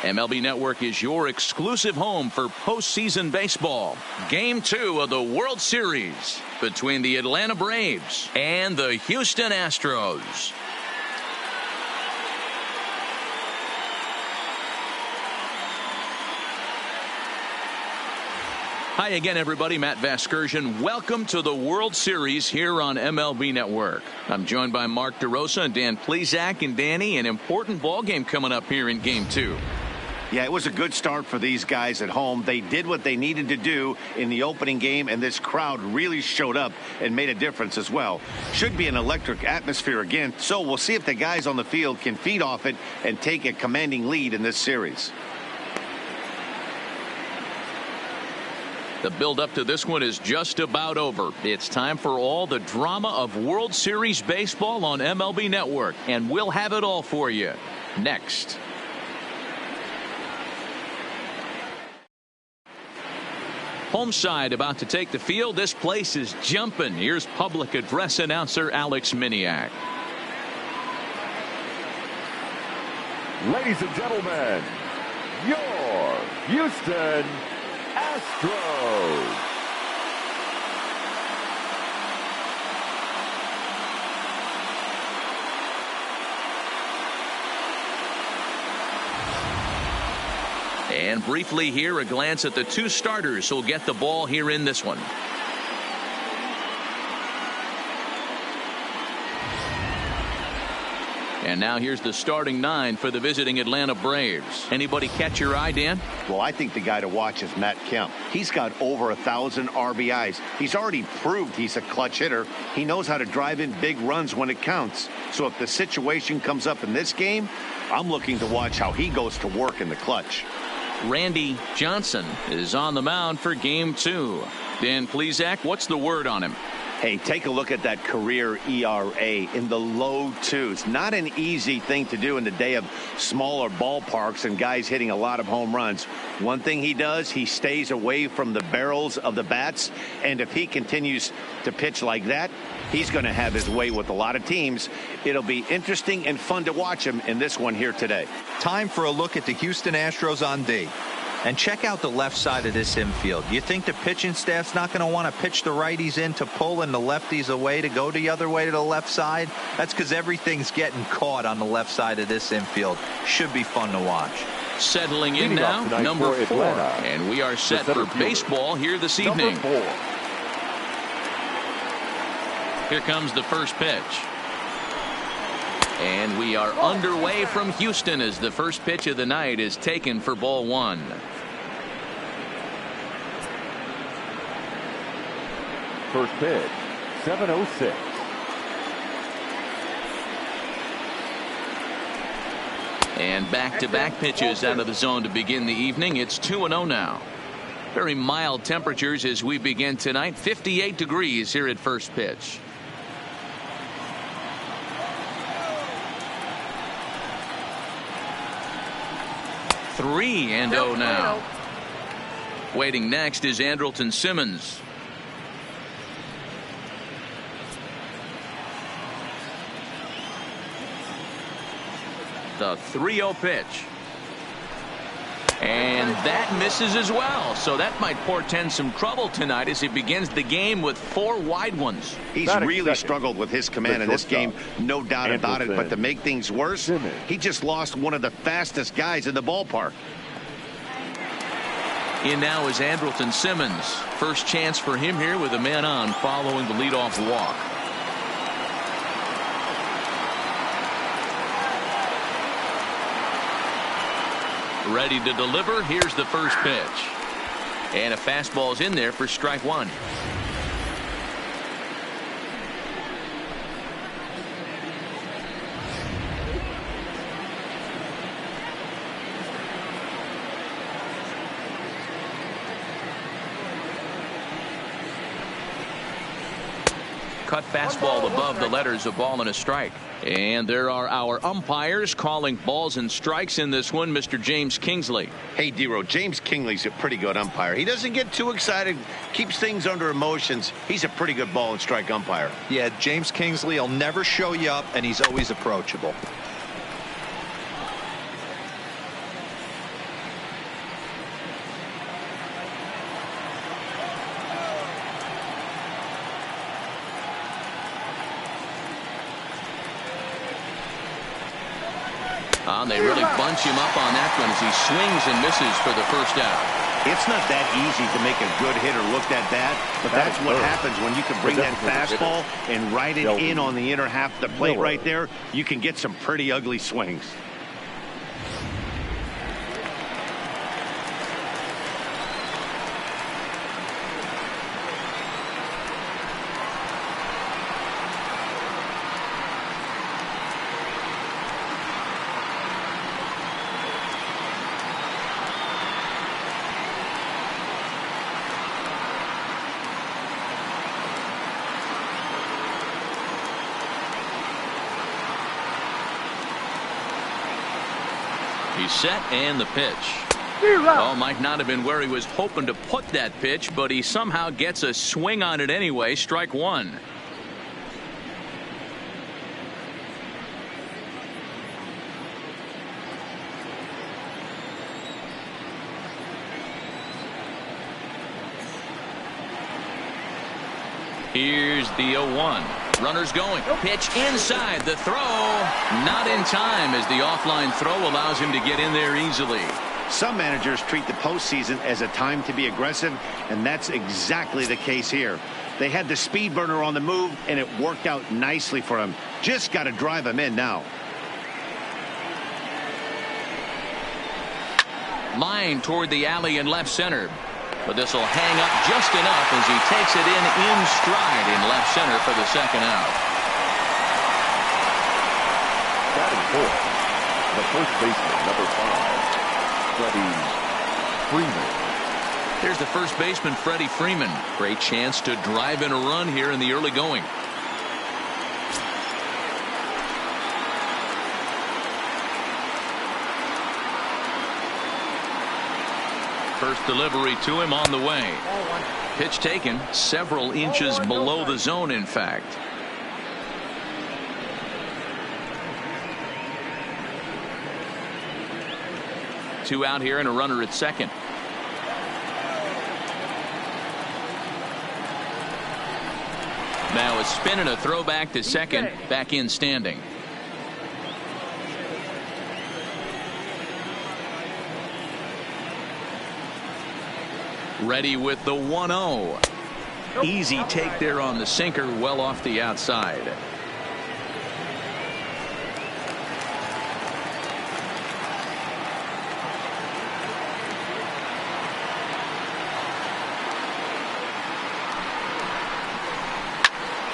MLB Network is your exclusive home for postseason baseball. Game 2 of the World Series between the Atlanta Braves and the Houston Astros. Hi again, everybody. Matt Vasgersian. Welcome to the World Series here on MLB Network. I'm joined by Mark DeRosa and Dan Plesac. And Danny, an important ball game coming up here in Game 2. Yeah, it was a good start for these guys at home. They did what they needed to do in the opening game, and this crowd really showed up and made a difference as well. Should be an electric atmosphere again, so we'll see if the guys on the field can feed off it and take a commanding lead in this series. The build-up to this one is just about over. It's time for all the drama of World Series baseball on MLB Network, and we'll have it all for you next. Home side about to take the field. This place is jumping. Here's public address announcer Alex Miniak. Ladies and gentlemen, your Houston Astros. And briefly here, a glance at the two starters who'll get the ball here in this one. And now here's the starting 9 for the visiting Atlanta Braves. Anybody catch your eye, Dan? Well, I think the guy to watch is Matt Kemp. He's got over 1,000 RBIs. He's already proved he's a clutch hitter. He knows how to drive in big runs when it counts. So if the situation comes up in this game, I'm looking to watch how he goes to work in the clutch. Randy Johnson is on the mound for Game 2. Dan Plesac, what's the word on him? Hey, take a look at that career ERA in the low 2s. Not an easy thing to do in the day of smaller ballparks and guys hitting a lot of home runs. One thing he does, he stays away from the barrels of the bats, and if he continues to pitch like that, he's going to have his way with a lot of teams. It'll be interesting and fun to watch him in this one here today. Time for a look at the Houston Astros on D. And check out the left side of this infield. You think the pitching staff's not going to want to pitch the righties in to pull and the lefties away to go the other way to the left side? That's because everything's getting caught on the left side of this infield. Should be fun to watch. Settling in now, number 4. And we are set for baseball here this evening. Here comes the first pitch. And we are underway from Houston as the first pitch of the night is taken for ball 1. First pitch, 7:06. And back-to-back pitches out of the zone to begin the evening. It's 2-0 now. Very mild temperatures as we begin tonight. 58 degrees here at first pitch. Three and 0 now. Waiting next is Andrelton Simmons. The 3-0 pitch. And that misses as well. So that might portend some trouble tonight as he begins the game with 4 wide ones. He's really struggled with his command in this game, no doubt about it. But to make things worse, he just lost one of the fastest guys in the ballpark. In now is Andrelton Simmons. First chance for him here with a man on following the leadoff walk. Ready to deliver. Here's the first pitch. And a fastball's in there for strike 1. Cut fastball above the letters, a ball and a strike. And there are our umpires calling balls and strikes in this one. Mr. James Kingsley. Hey, D-Row, James Kingsley's a pretty good umpire. He doesn't get too excited, keeps things under emotions. He's a pretty good ball and strike umpire. Yeah, James Kingsley will never show you up, and he's always approachable. They really bunch him up on that one as he swings and misses for the first out. It's not that easy to make a good hitter look that bad, but that's what happens when you can bring that fastball and ride it in on the inner half of the plate right there. You can get some pretty ugly swings. He's set and the pitch. Oh, might not have been where he was hoping to put that pitch, but he somehow gets a swing on it anyway. Strike one. Here's the 0-1. Runners going. Pitch inside. The throw not in time as the offline throw allows him to get in there easily. Some managers treat the postseason as a time to be aggressive, and that's exactly the case here. They had the speed burner on the move, and it worked out nicely for him. Just got to drive him in now. Line toward the alley in left center. But this will hang up just enough as he takes it in stride in left center for the second out. Batting fourth, the first baseman, number 5, Freddie Freeman. Here's the first baseman, Freddie Freeman. Great chance to drive in a run here in the early going. First delivery to him on the way. Pitch taken several inches below the zone, in fact. Two out here and a runner at second. Now a spin and a throw back to second. Back in standing. Ready with the 1-0. Easy take there on the sinker, well off the outside.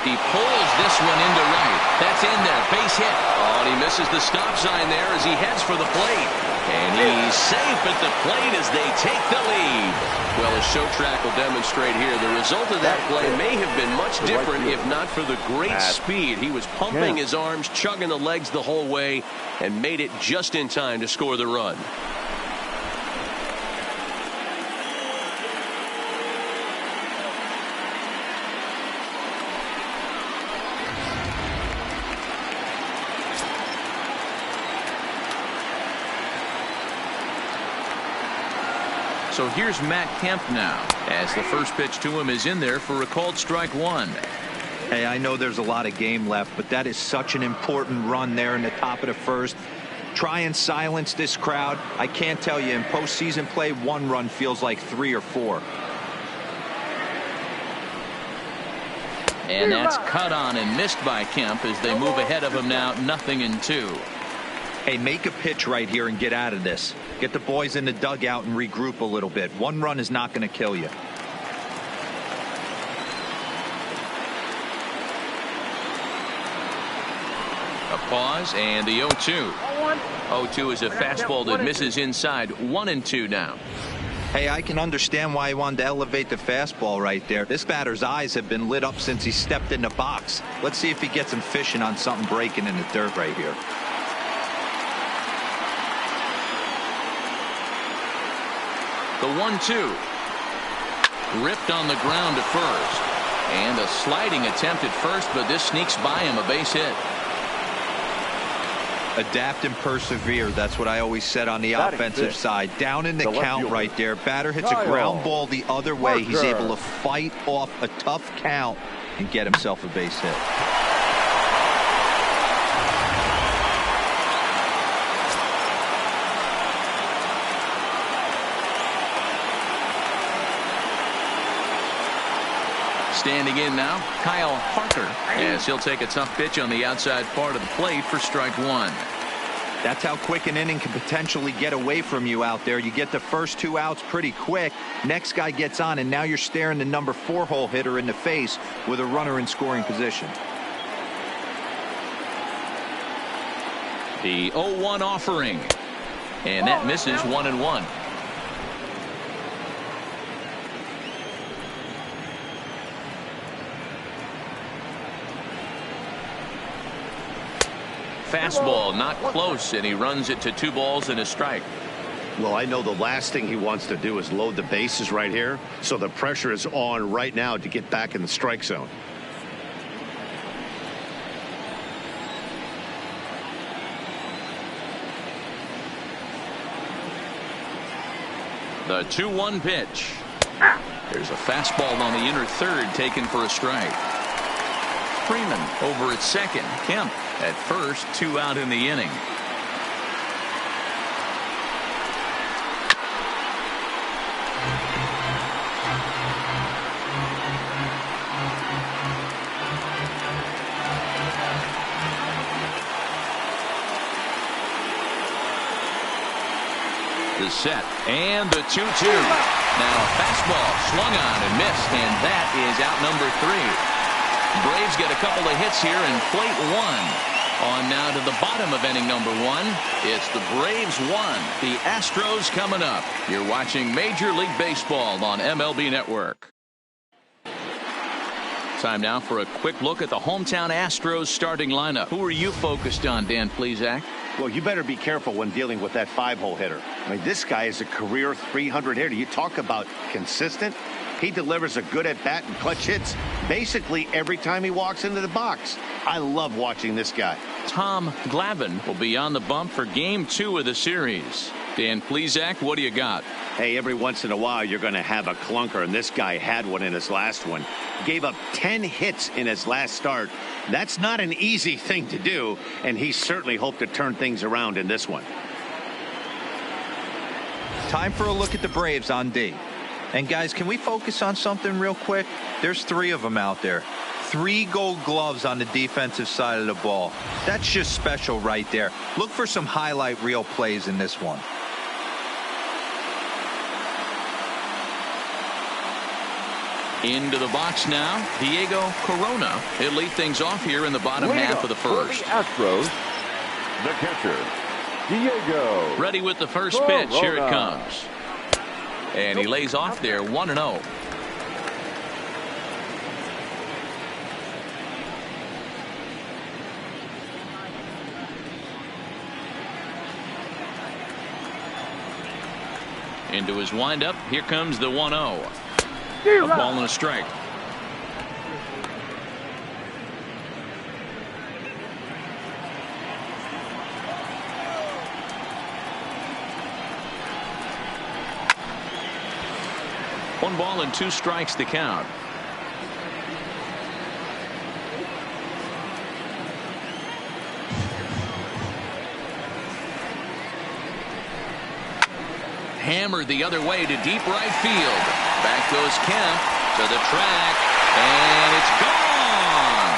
He pulls this one into right. That's in there. Base hit. Oh, and he misses the stop sign there as he heads for the plate. And he's safe at the plate as they take the lead. Well, as show track will demonstrate here, the result of that play may have been much different if not for the great speed. He was pumping his arms, chugging the legs the whole way, and made it just in time to score the run. So here's Matt Kemp now as the first pitch to him is in there for a called strike one. Hey, I know there's a lot of game left, but that is such an important run there in the top of the first. Try and silence this crowd. I can't tell you, in postseason play, one run feels like 3 or 4. And that's cut on and missed by Kemp as they move ahead of him now 0-2. Hey, make a pitch right here and get out of this. Get the boys in the dugout and regroup a little bit. One run is not going to kill you. A pause and the 0-2. 0-2 is a fastball that misses inside. 1-2 now. Hey, I can understand why he wanted to elevate the fastball right there. This batter's eyes have been lit up since he stepped in the box. Let's see if he gets him fishing on something breaking in the dirt right here. The 1-2. Ripped on the ground to first. And a sliding attempt at first, but this sneaks by him, a base hit. Adapt and persevere. That's what I always said on the offensive side. Down in the count right there. Batter hits a ground ball the other way. He's able to fight off a tough count and get himself a base hit. Standing in now, Kyle Harker, as he'll take a tough pitch on the outside part of the plate for strike one. That's how quick an inning can potentially get away from you out there. You get the first 2 outs pretty quick. Next guy gets on, and now you're staring the number 4 hole hitter in the face with a runner in scoring position. The 0-1 offering. And that misses 1-1. Fastball not close, and he runs it to 2 balls and a strike. Well, I know the last thing he wants to do is load the bases right here, so the pressure is on right now to get back in the strike zone. The 2-1 pitch. There's a fastball on the inner third taken for a strike. Freeman over at second. Kemp at first, 2 out in the inning. The set and the 2-2. Now fastball swung on and missed, and that is out number 3. Braves get a couple of hits here in plate 1. On now to the bottom of inning number 1. It's the Braves 1. The Astros coming up. You're watching Major League Baseball on MLB Network. Time now for a quick look at the hometown Astros starting lineup. Who are you focused on, Dan Plesac? Well, you better be careful when dealing with that 5-hole hitter. I mean, this guy is a career 300 hitter. You talk about consistent. He delivers a good at-bat and clutch hits basically every time he walks into the box. I love watching this guy. Tom Glavine will be on the bump for Game 2 of the series. Dan Plesac, what do you got? Hey, every once in a while you're going to have a clunker, and this guy had one in his last one. Gave up 10 hits in his last start. That's not an easy thing to do, and he certainly hoped to turn things around in this one. Time for a look at the Braves on D. And guys, can we focus on something real quick? There's 3 of them out there. 3 gold gloves on the defensive side of the ball. That's just special right there. Look for some highlight reel plays in this one. Into the box now, Diego Corona. He'll lead things off here in the bottom half of the first. For the Astros, the catcher, Diego. Ready with the first pitch. Here it comes. And he lays off there, 1-0. Into his windup. Here comes the 1-0. A ball and a strike. One ball and 2 strikes to count. Hammered the other way to deep right field. Back goes Kemp to the track, and it's gone.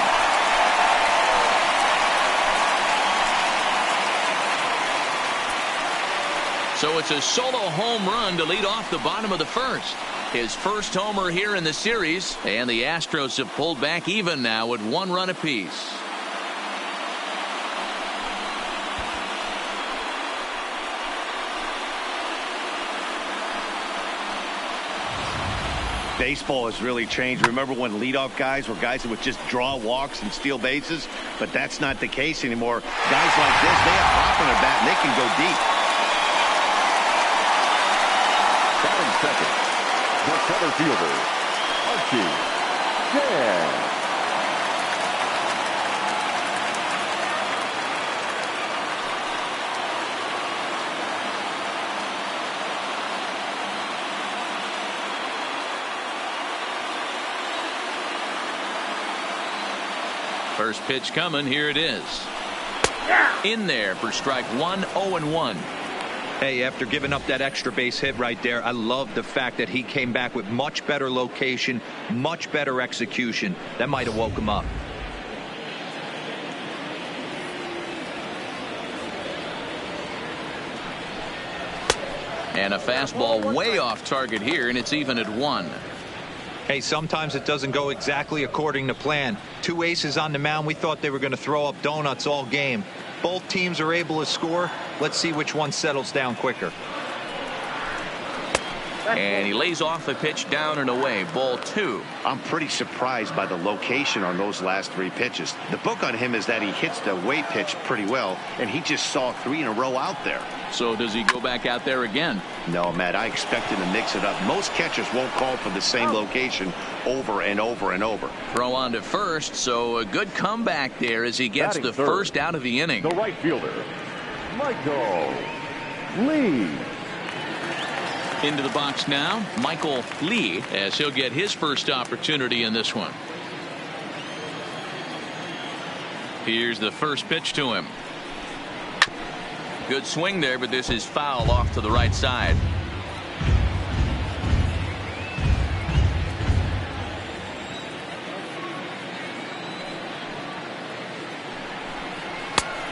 So it's a solo home run to lead off the bottom of the first. His first homer here in the series, and the Astros have pulled back even now with 1 run apiece. Baseball has really changed. Remember when leadoff guys were guys that would just draw walks and steal bases? But that's not the case anymore. Guys like this, they have pop in their bat and they can go deep. Batting second, the center fielder, Archie Jan. First pitch coming. Here it is. In there for strike 1, 0-1. Hey, after giving up that extra base hit right there, I love the fact that he came back with much better location, much better execution. That might have woke him up. And a fastball way off target here, and it's even at 1. Hey, sometimes it doesn't go exactly according to plan. 2 aces on the mound. We thought they were going to throw up donuts all game. Both teams are able to score. Let's see which one settles down quicker. And he lays off the pitch down and away. Ball 2. I'm pretty surprised by the location on those last 3 pitches. The book on him is that he hits the away pitch pretty well, and he just saw 3 in a row out there. So does he go back out there again? No, Matt, I expect him to mix it up. Most catchers won't call for the same location over and over and over. Throw on to first, so a good comeback there as he gets the first out of the inning. The right fielder, Michael Lee. Into the box now, Michael Lee, as he'll get his first opportunity in this one. Here's the first pitch to him. Good swing there, but this is foul off to the right side.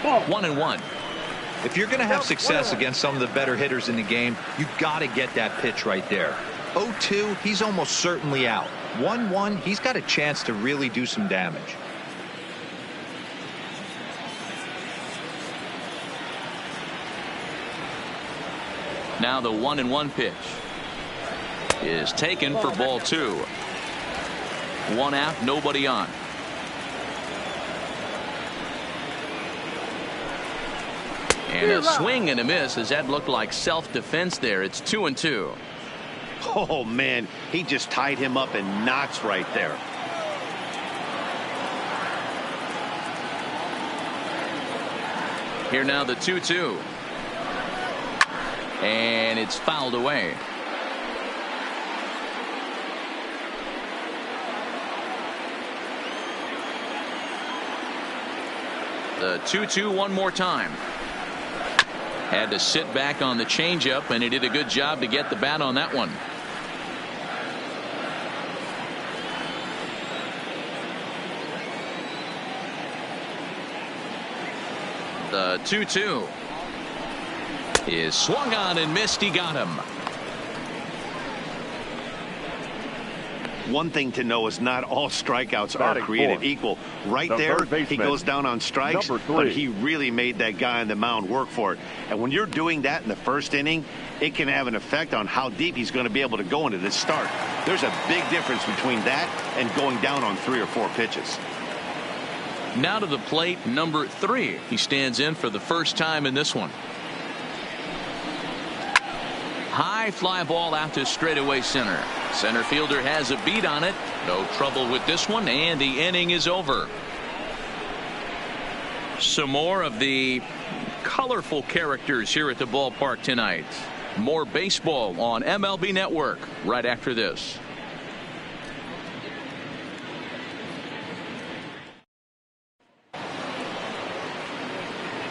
Ball. 1-1. If you're going to have success against some of the better hitters in the game, you got to get that pitch right there. 0-2, he's almost certainly out. 1-1, he's got a chance to really do some damage. Now the 1-1 pitch is taken for ball 2. 1 out, nobody on. And a swing and a miss, as that looked like self-defense there. It's 2-2. Oh, man, he just tied him up in knots right there. Here now the 2-2. And it's fouled away. The 2-2 one more time. Had to sit back on the changeup, and he did a good job to get the bat on that one. The 2-2 is swung on and missed. He got him. One thing to know is not all strikeouts are created equal. Right there, he goes down on strikes, but he really made that guy on the mound work for it. And when you're doing that in the first inning, it can have an effect on how deep he's going to be able to go into this start. There's a big difference between that and going down on 3 or 4 pitches. Now to the plate, number 3. He stands in for the first time in this one. High fly ball out to straightaway center. Center fielder has a beat on it. No trouble with this one, and the inning is over. Some more of the colorful characters here at the ballpark tonight. More baseball on MLB Network right after this.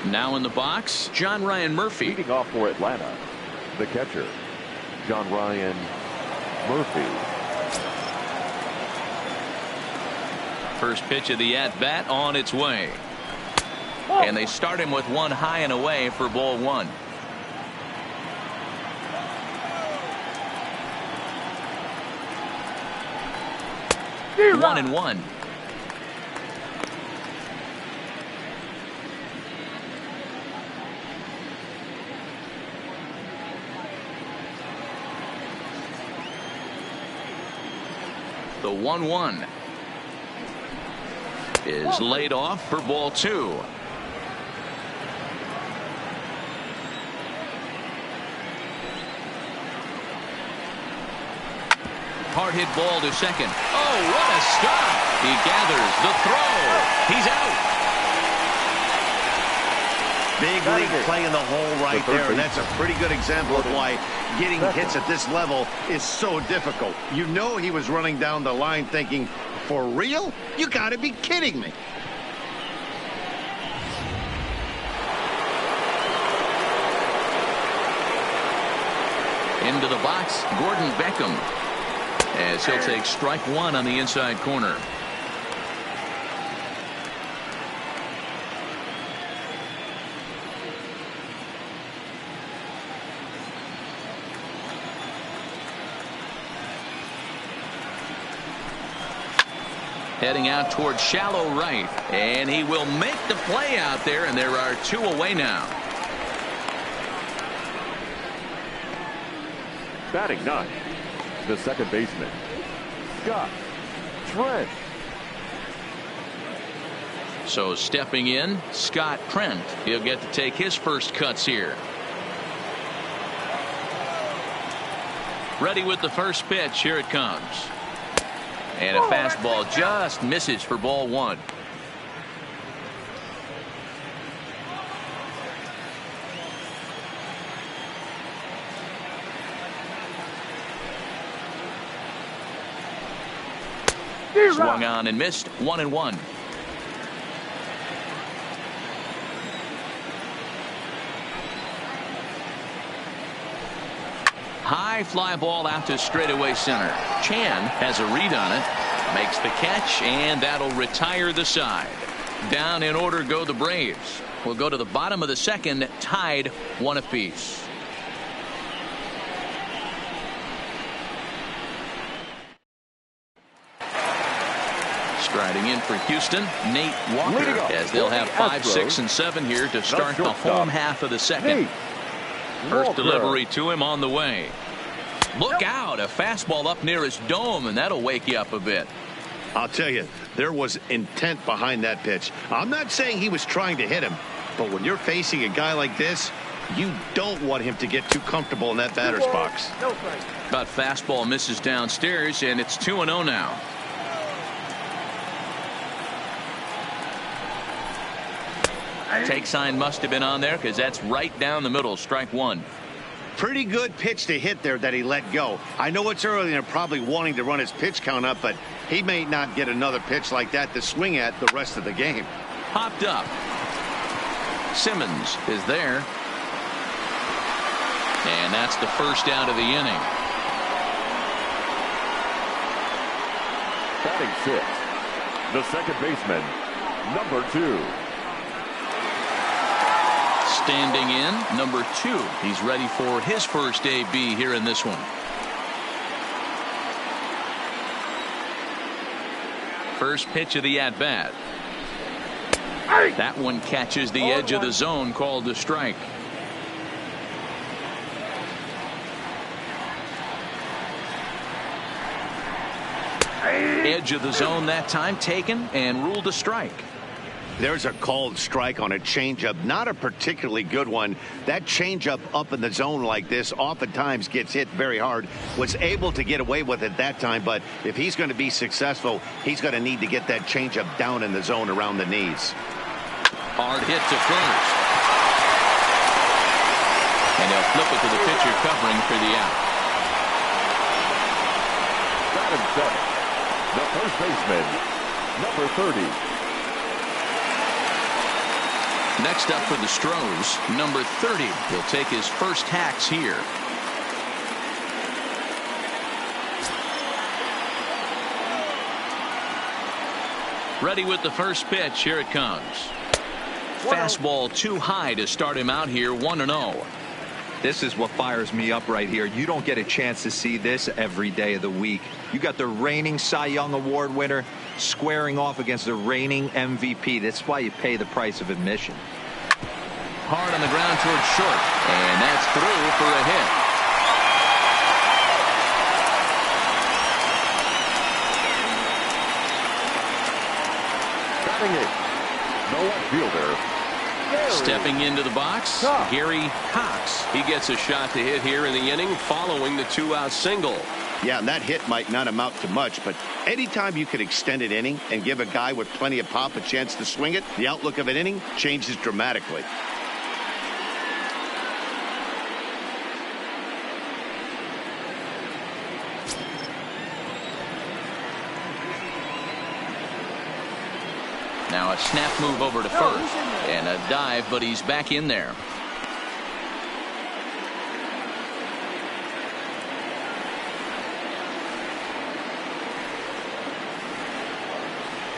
Now in the box, John Ryan Murphy. Leading off for Atlanta, the catcher, John Ryan Murphy. First pitch of the at-bat on its way. And they start him with one high and away for ball 1. One and one. The 1-1 is laid off for ball 2. Hard hit ball to second. Oh, what a stop. He gathers the throw. He's out. Big league play in the hole right there. That's a pretty good example of why getting hits at this level is so difficult. You know he was running down the line thinking, for real? You got to be kidding me. Into the box, Gordon Beckham, as he'll take strike one on the inside corner. Heading out towards shallow right, and he will make the play out there, and there are two away now. Batting ninth, the second baseman, Scott Trent. So stepping in, Scott Trent. He'll get to take his first cuts here. Ready with the first pitch. Here it comes. And a fastball just misses for ball one. Swung on and missed. 1-1. High fly ball out to straightaway center. Chan has a read on it, makes the catch, and that'll retire the side. Down in order go the Braves. We'll go to the bottom of the second, tied one apiece. Striding in for Houston, Nate Walker, as they'll have 5, 6, and 7 here to start the home half of the second. First delivery to him on the way. Look out, a fastball up near his dome, and that'll wake you up a bit. I'll tell you, there was intent behind that pitch. I'm not saying he was trying to hit him, but when you're facing a guy like this, you don't want him to get too comfortable in that batter's box. But fastball misses downstairs, and it's 2-0 now. Take sign must have been on there because that's right down the middle. Strike one. Pretty good pitch to hit there that he let go. I know it's early and they're probably wanting to run his pitch count up, but he may not get another pitch like that to swing at the rest of the game. Popped up. Simmons is there. And that's the first out of the inning. Batting sixth, the second baseman, number 2. Standing in, number 2. He's ready for his first AB here in this one. First pitch of the at-bat. That one catches the edge of the zone, called a strike. Edge of the zone that time taken and ruled a strike. There's a called strike on a changeup, not a particularly good one. That changeup up in the zone like this oftentimes gets hit very hard. Was able to get away with it that time, but if he's going to be successful, he's going to need to get that changeup down in the zone around the knees. Hard hit to first. And they'll flip it to the pitcher covering for the out. Batting seventh, the first baseman, number 30. Next up for the Astros, number 30. He'll take his first hacks here. Ready with the first pitch. Here it comes. Fastball too high to start him out here. 1-0. This is what fires me up right here. You don't get a chance to see this every day of the week. You got the reigning Cy Young Award winner squaring off against the reigning MVP. That's why you pay the price of admission. Hard on the ground towards short, and that's through for a hit. Batting eighth, no outfielder. Stepping into the box, Gary Cox. He gets a shot to hit here in the inning following the 2-out single. Yeah, and that hit might not amount to much, but anytime you can extend an inning and give a guy with plenty of pop a chance to swing it, the outlook of an inning changes dramatically. Now a snap move over to first and a dive, but he's back in there.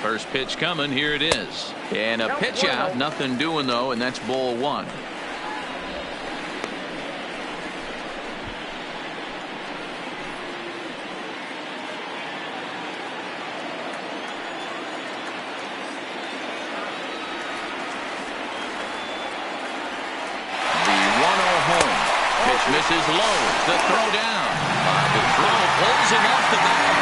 First pitch coming. Here it is. And a pitch out. Nothing doing, though, and that's ball one. The 1-0 home. Pitch misses low. The throw down. The throw pulls him off the bag.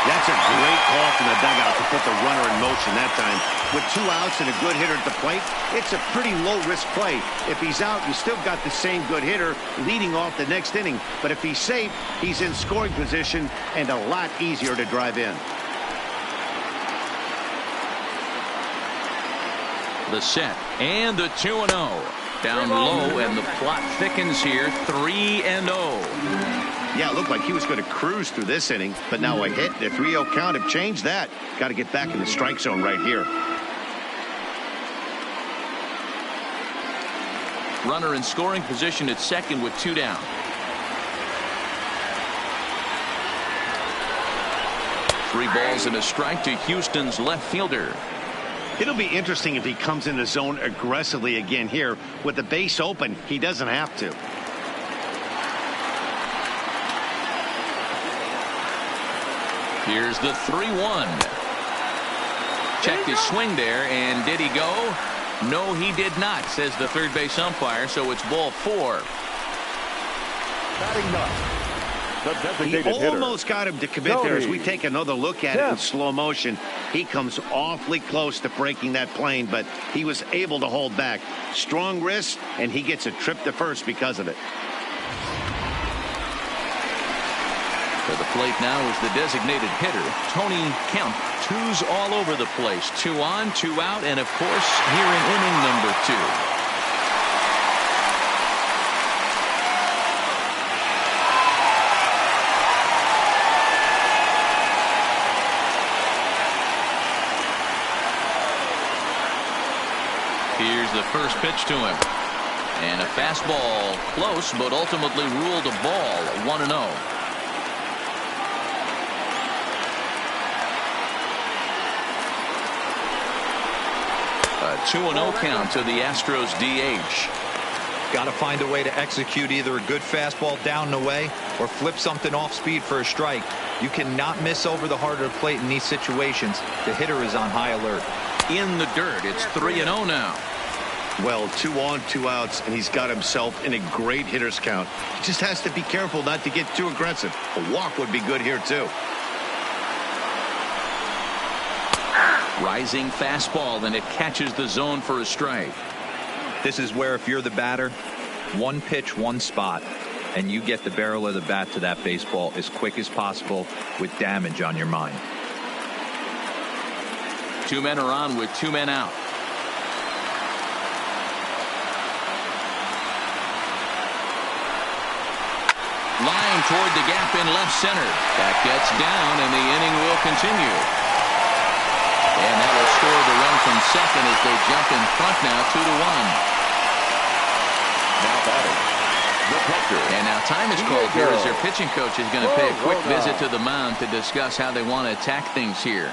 That's a great call from the dugout to put the runner in motion that time. With 2 outs and a good hitter at the plate, it's a pretty low-risk play. If he's out, you still got the same good hitter leading off the next inning. But if he's safe, he's in scoring position and a lot easier to drive in. The set and the 2-0. Down low, and the plot thickens here. 3-0. Yeah, it looked like he was going to cruise through this inning, but now a hit and a 3-0 count have changed that. Got to get back in the strike zone right here. Runner in scoring position at second with 2 down. Three balls and a strike to Houston's left fielder. It'll be interesting if he comes in the zone aggressively again here. With the base open, he doesn't have to. Here's the 3-1. Checked his swing there, and did he go? No, he did not, says the third base umpire, so it's ball 4. Batting ninth, the He designated hitter. almost got him to commit there. As we take another look at it in slow motion, he comes awfully close to breaking that plane, but he was able to hold back. Strong wrist, and he gets a trip to first because of it. To the plate now is the designated hitter, Tony Kemp. 2's all over the place. 2 on, 2 out, and of course, here in inning number 2. Here's the first pitch to him. And a fastball close, but ultimately ruled a ball. 1-0. A 2-0 count to the Astros DH. Got to find a way to execute either a good fastball down and away or flip something off speed for a strike. You cannot miss over the heart of the plate in these situations. The hitter is on high alert. In the dirt, it's 3-0 now. Well, 2 on, 2 outs, and he's got himself in a great hitter's count. He just has to be careful not to get too aggressive. A walk would be good here, too. Rising fastball, and it catches the zone for a strike. This is where if you're the batter, one pitch, one spot, and you get the barrel of the bat to that baseball as quick as possible with damage on your mind. 2 men are on with 2 men out. Line toward the gap in left center. That gets down, and the inning will continue. And that will score the run from second as they jump in front now, 2-1. Now batting, the pitcher. And now time is called here as their pitching coach is going to pay a quick visit to the mound to discuss how they want to attack things here.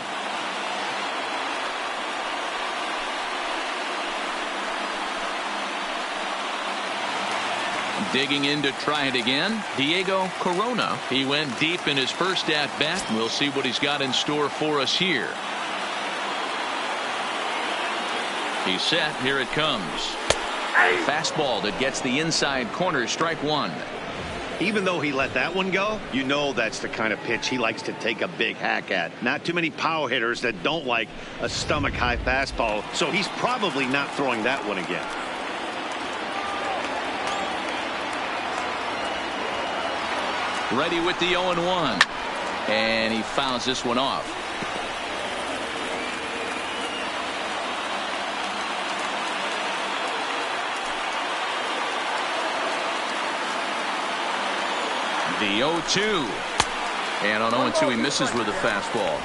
Digging in to try it again, Diego Corona. He went deep in his first at-bat. We'll see what he's got in store for us here. He's set. Here it comes. Fastball that gets the inside corner. Strike 1. Even though he let that one go, you know that's the kind of pitch he likes to take a big hack at. Not too many power hitters that don't like a stomach-high fastball, so he's probably not throwing that one again. Ready with the 0-1. And he fouls this one off. The 0-2. And on 0-2 he misses with a fastball.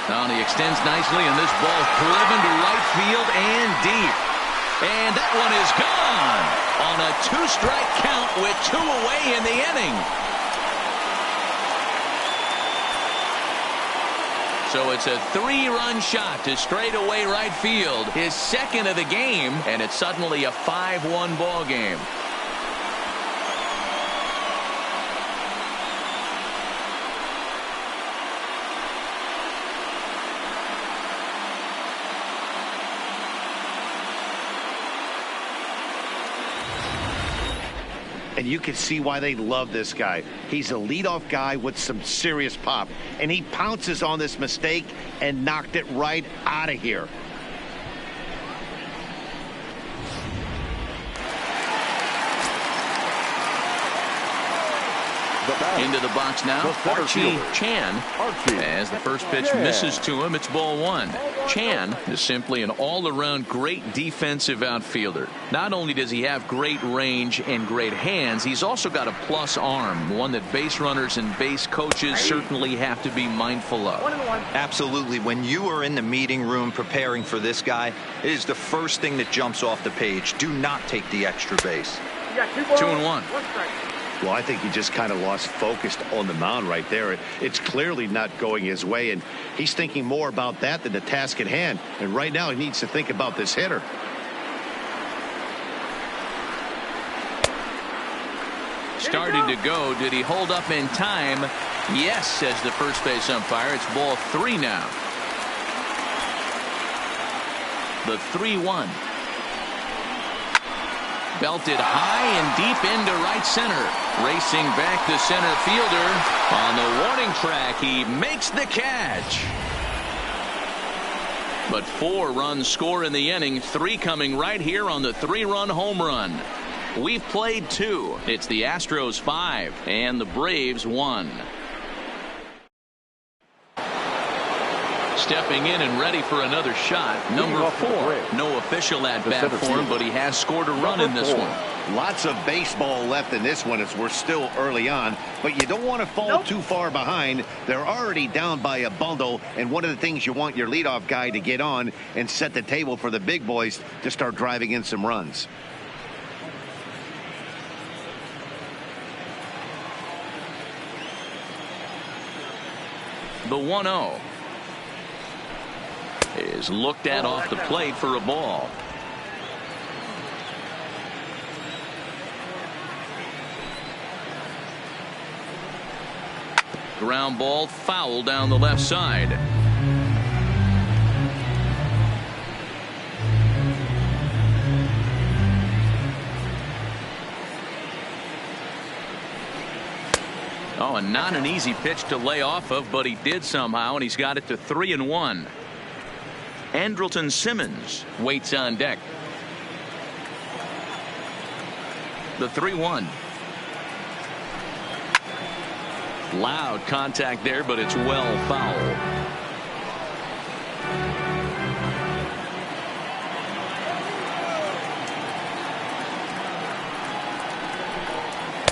Now he extends nicely, and this ball driven to right field and deep. And that one is gone on a 2-strike count with 2 away in the inning. So it's a 3-run shot to straightaway right field, his second of the game, and it's suddenly a 5-1 ball game. And you can see why they love this guy. He's a leadoff guy with some serious pop. And he pounces on this mistake and knocked it right out of here. Into the box now, Archie Chan. As the first pitch misses to him, it's ball 1. Chan is simply an all-around great defensive outfielder. Not only does he have great range and great hands, he's also got a plus arm, one that base runners and base coaches certainly have to be mindful of. Absolutely. When you are in the meeting room preparing for this guy, it is the first thing that jumps off the page. Do not take the extra base. 2-1. Well, I think he just kind of lost focus on the mound right there. It's clearly not going his way, and he's thinking more about that than the task at hand. And right now he needs to think about this hitter. Started to go. Did he hold up in time? Yes, says the first base umpire. It's ball 3 now. The 3-1. Belted high and deep into right center. Racing back the center fielder. On the warning track, he makes the catch. But 4 runs score in the inning, 3 coming right here on the 3-run home run. We've played 2. It's the Astros 5 and the Braves 1. Stepping in and ready for another shot, number 4. No official at bat for him, but he has scored a run in this one. Lots of baseball left in this one as we're still early on, but you don't want to fall too far behind. They're already down by a bundle, and one of the things you want your leadoff guy to get on and set the table for the big boys to start driving in some runs. The 1-0 is looked at off the plate for a ball. Ground ball foul down the left side. Oh, and not an easy pitch to lay off of, but he did somehow, and he's got it to 3-1. Andrelton Simmons waits on deck. The 3-1. Loud contact there, but it's well foul.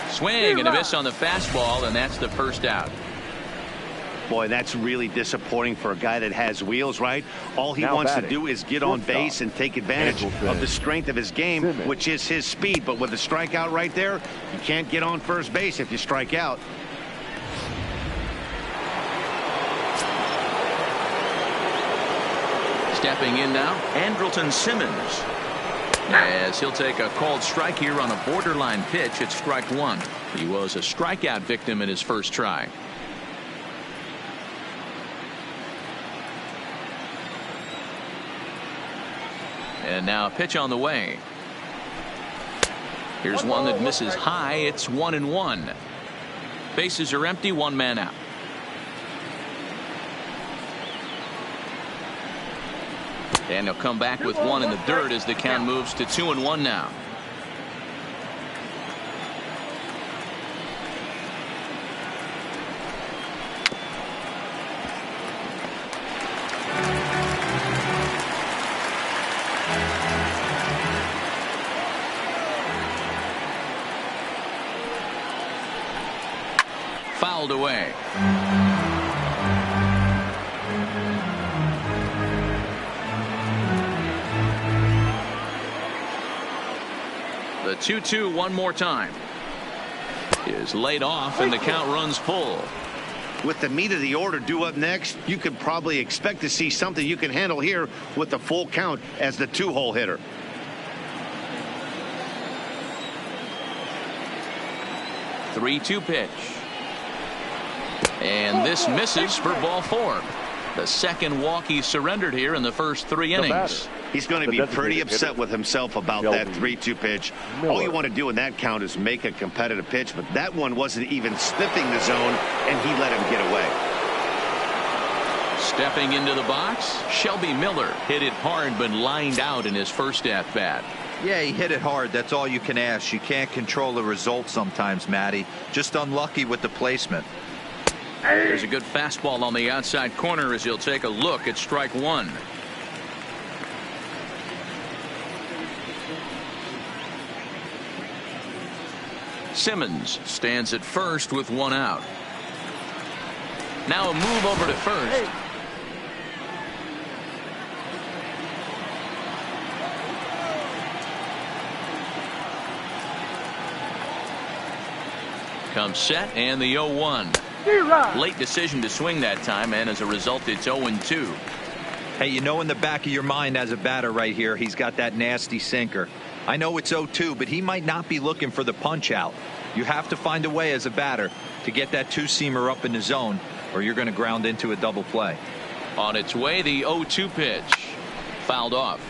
Swing and a miss on the fastball, and that's the first out. Boy, that's really disappointing for a guy that has wheels, right? All he wants to do is get on base and take advantage of the strength of his game, which is his speed. But with a strikeout right there, you can't get on first base if you strike out. Stepping in now, Andrelton Simmons. As he'll take a called strike here on a borderline pitch at strike 1. He was a strikeout victim in his first try. And now a pitch on the way. Here's one that misses high. It's 1-1. Bases are empty, 1 man out. And he'll come back with 1 in the dirt as the count moves to 2-1 now. Fouled away. The 2-2 one more time. Is laid off and the count runs full. With the meat of the order due up next, you could probably expect to see something you can handle here with the full count as the 2-hole hitter. Three-two pitch. And this misses for ball 4. The second walk he surrendered here in the first 3 innings. He's going to be pretty upset with himself about that 3-2 pitch. All you want to do in that count is make a competitive pitch, but that one wasn't even sniffing the zone, and he let him get away. Stepping into the box, Shelby Miller hit it hard but lined out in his first at-bat. Yeah, he hit it hard. That's all you can ask. You can't control the result sometimes, Matty. Just unlucky with the placement. There's a good fastball on the outside corner as he'll take a look at strike 1. Simmons stands at first with 1 out. Now a move over to first. Comes set and the 0-1. Late decision to swing that time, and as a result it's 0-2. Hey, you know in the back of your mind as a batter right here, he's got that nasty sinker. I know it's 0-2, but he might not be looking for the punch out. You have to find a way as a batter to get that 2-seamer up in the zone, or you're going to ground into a double play. On its way, the 0-2 pitch. Fouled off.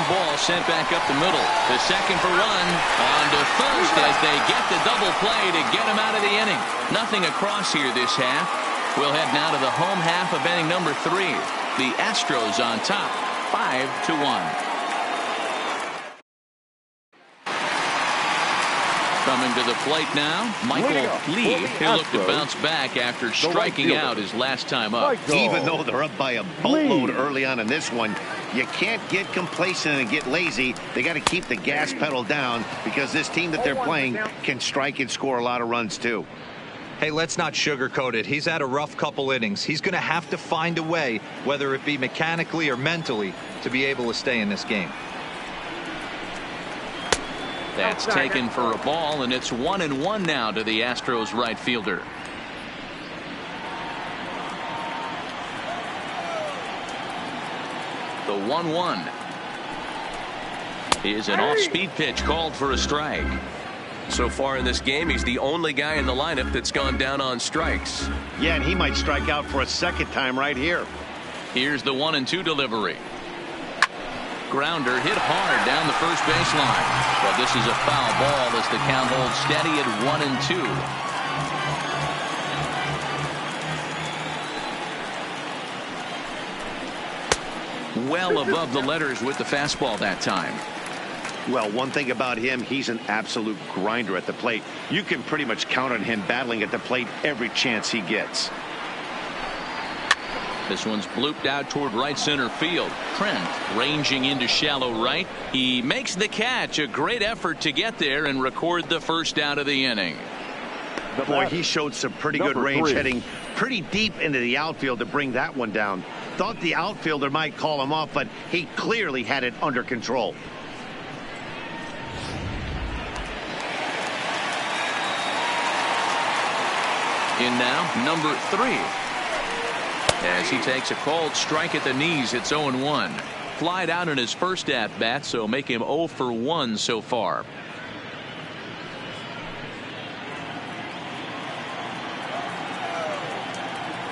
Ball sent back up the middle. The second for 1. On to first as they get the double play to get him out of the inning. Nothing across here this half. We'll head now to the home half of inning number 3. The Astros on top, 5-1. Coming to the plate now, Michael Lee. He'll look to bounce back after striking out his last time up. Even though they're up by a boatload early on in this one, you can't get complacent and get lazy. They got to keep the gas pedal down because this team that they're playing can strike and score a lot of runs too. Hey, let's not sugarcoat it. He's had a rough couple innings. He's going to have to find a way, whether it be mechanically or mentally, to be able to stay in this game. That's taken for a ball, and it's 1-1 now to the Astros right fielder. The 1-1 is an off-speed pitch called for a strike. So far in this game, he's the only guy in the lineup that's gone down on strikes. Yeah, and he might strike out for a second time right here. Here's the 1-2 delivery. Grounder hit hard down the first baseline. But this is a foul ball as the count holds steady at 1-2. Well above the letters with the fastball that time. Well, one thing about him, he's an absolute grinder at the plate. You can pretty much count on him battling at the plate every chance he gets. This one's blooped out toward right center field. Trent ranging into shallow right. He makes the catch. A great effort to get there and record the first out of the inning. Boy, he showed some pretty good range heading pretty deep into the outfield to bring that one down. Thought the outfielder might call him off, but he clearly had it under control. In now, number 3. As he takes a called strike at the knees, it's 0-1. Flied out in his first at-bat, so make him 0 for 1 so far.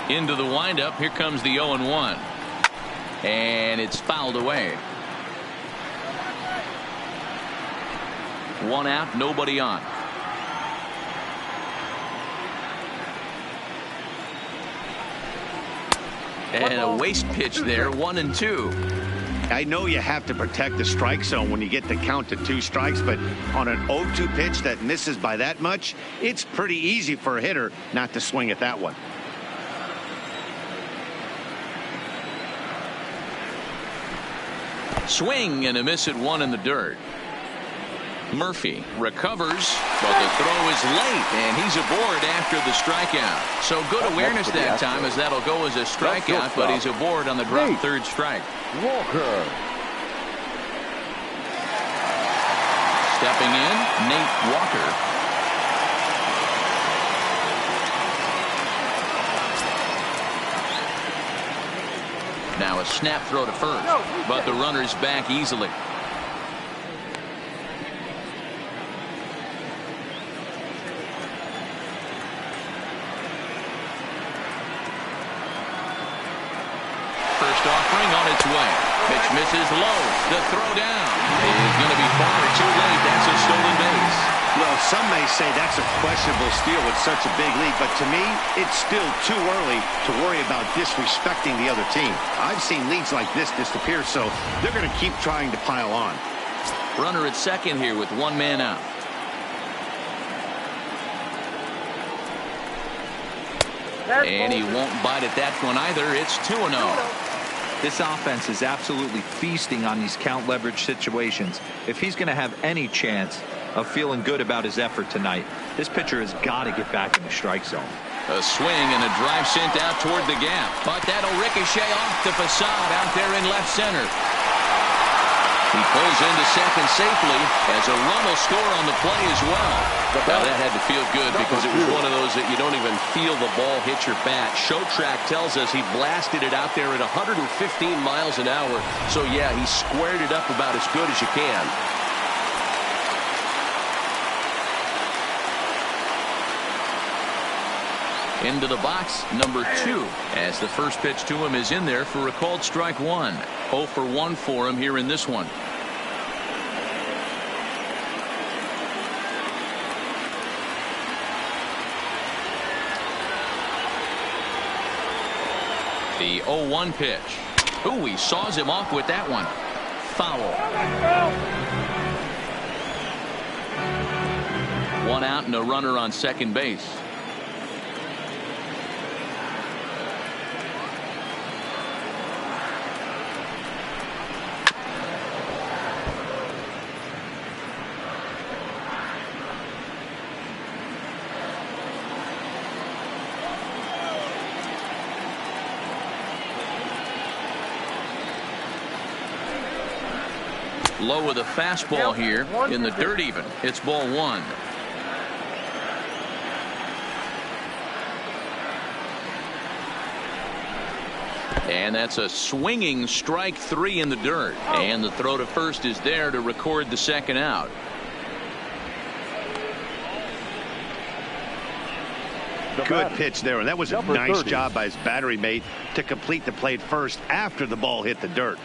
Into the windup, here comes the 0-1. And it's fouled away. 1 out, nobody on. And a waste pitch there, 1-2. I know you have to protect the strike zone when you get the count to 2 strikes, but on an 0-2 pitch that misses by that much, it's pretty easy for a hitter not to swing at that one. Swing and a miss at 1 in the dirt. Murphy recovers, but the throw is late, and he's aboard after the strikeout. So good awareness that time, as that'll go as a strikeout, but he's aboard on the drop third strike. Walker. Stepping in, Nate Walker. Now a snap throw to first, but the runner's back easily. First offering on its way. Pitch misses low. The throw down is going to be far too late. That's a stolen base. Well, some may say that's a questionable steal with such a big lead, but to me, it's still too early to worry about disrespecting the other team. I've seen leads like this disappear, so they're going to keep trying to pile on. Runner at second here with one man out. And he won't bite at that one either. It's 2-0. This offense is absolutely feasting on these count leverage situations. If he's going to have any chance of feeling good about his effort tonight, this pitcher has got to get back in the strike zone. A swing and a drive sent out toward the gap, but that'll ricochet off the facade out there in left center. He pulls into second safely as a run will score on the play as well. Now that had to feel good because it was one of those that you don't even feel the ball hit your bat. Show track tells us he blasted it out there at 115 miles an hour. So yeah, he squared it up about as good as you can. Into the box, number 2, as the first pitch to him is in there for a called strike 1. 0 for 1 for him here in this one. The 0-1 pitch. Ooh, he saws him off with that one. Foul. One out and a runner on second base. Low with a fastball here in the dirt even. It's ball 1. And that's a swinging strike 3 in the dirt. And the throw to first is there to record the second out. Good pitch there, and that was a nice job by his battery mate to complete the play first after the ball hit the dirt.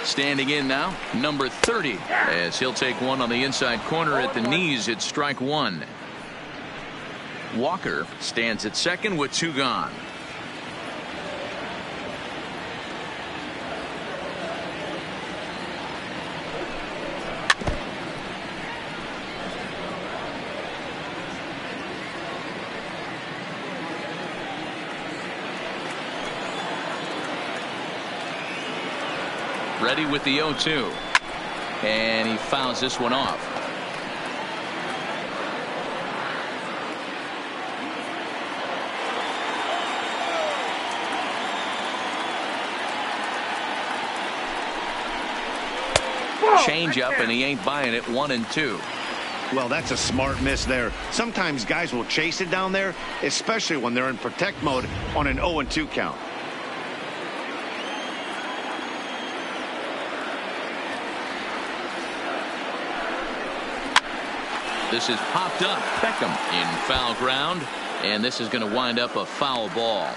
Standing in now, number 30, as he'll take one on the inside corner at the knees. It's strike 1. Walker stands at second with 2 gone. Ready with the 0-2. And he fouls this one off. Change up, and he ain't buying it. 1-2. Well, that's a smart miss there. Sometimes guys will chase it down there, especially when they're in protect mode on an 0-2 count. This is popped up. Beckham in foul ground, and this is going to wind up a foul ball.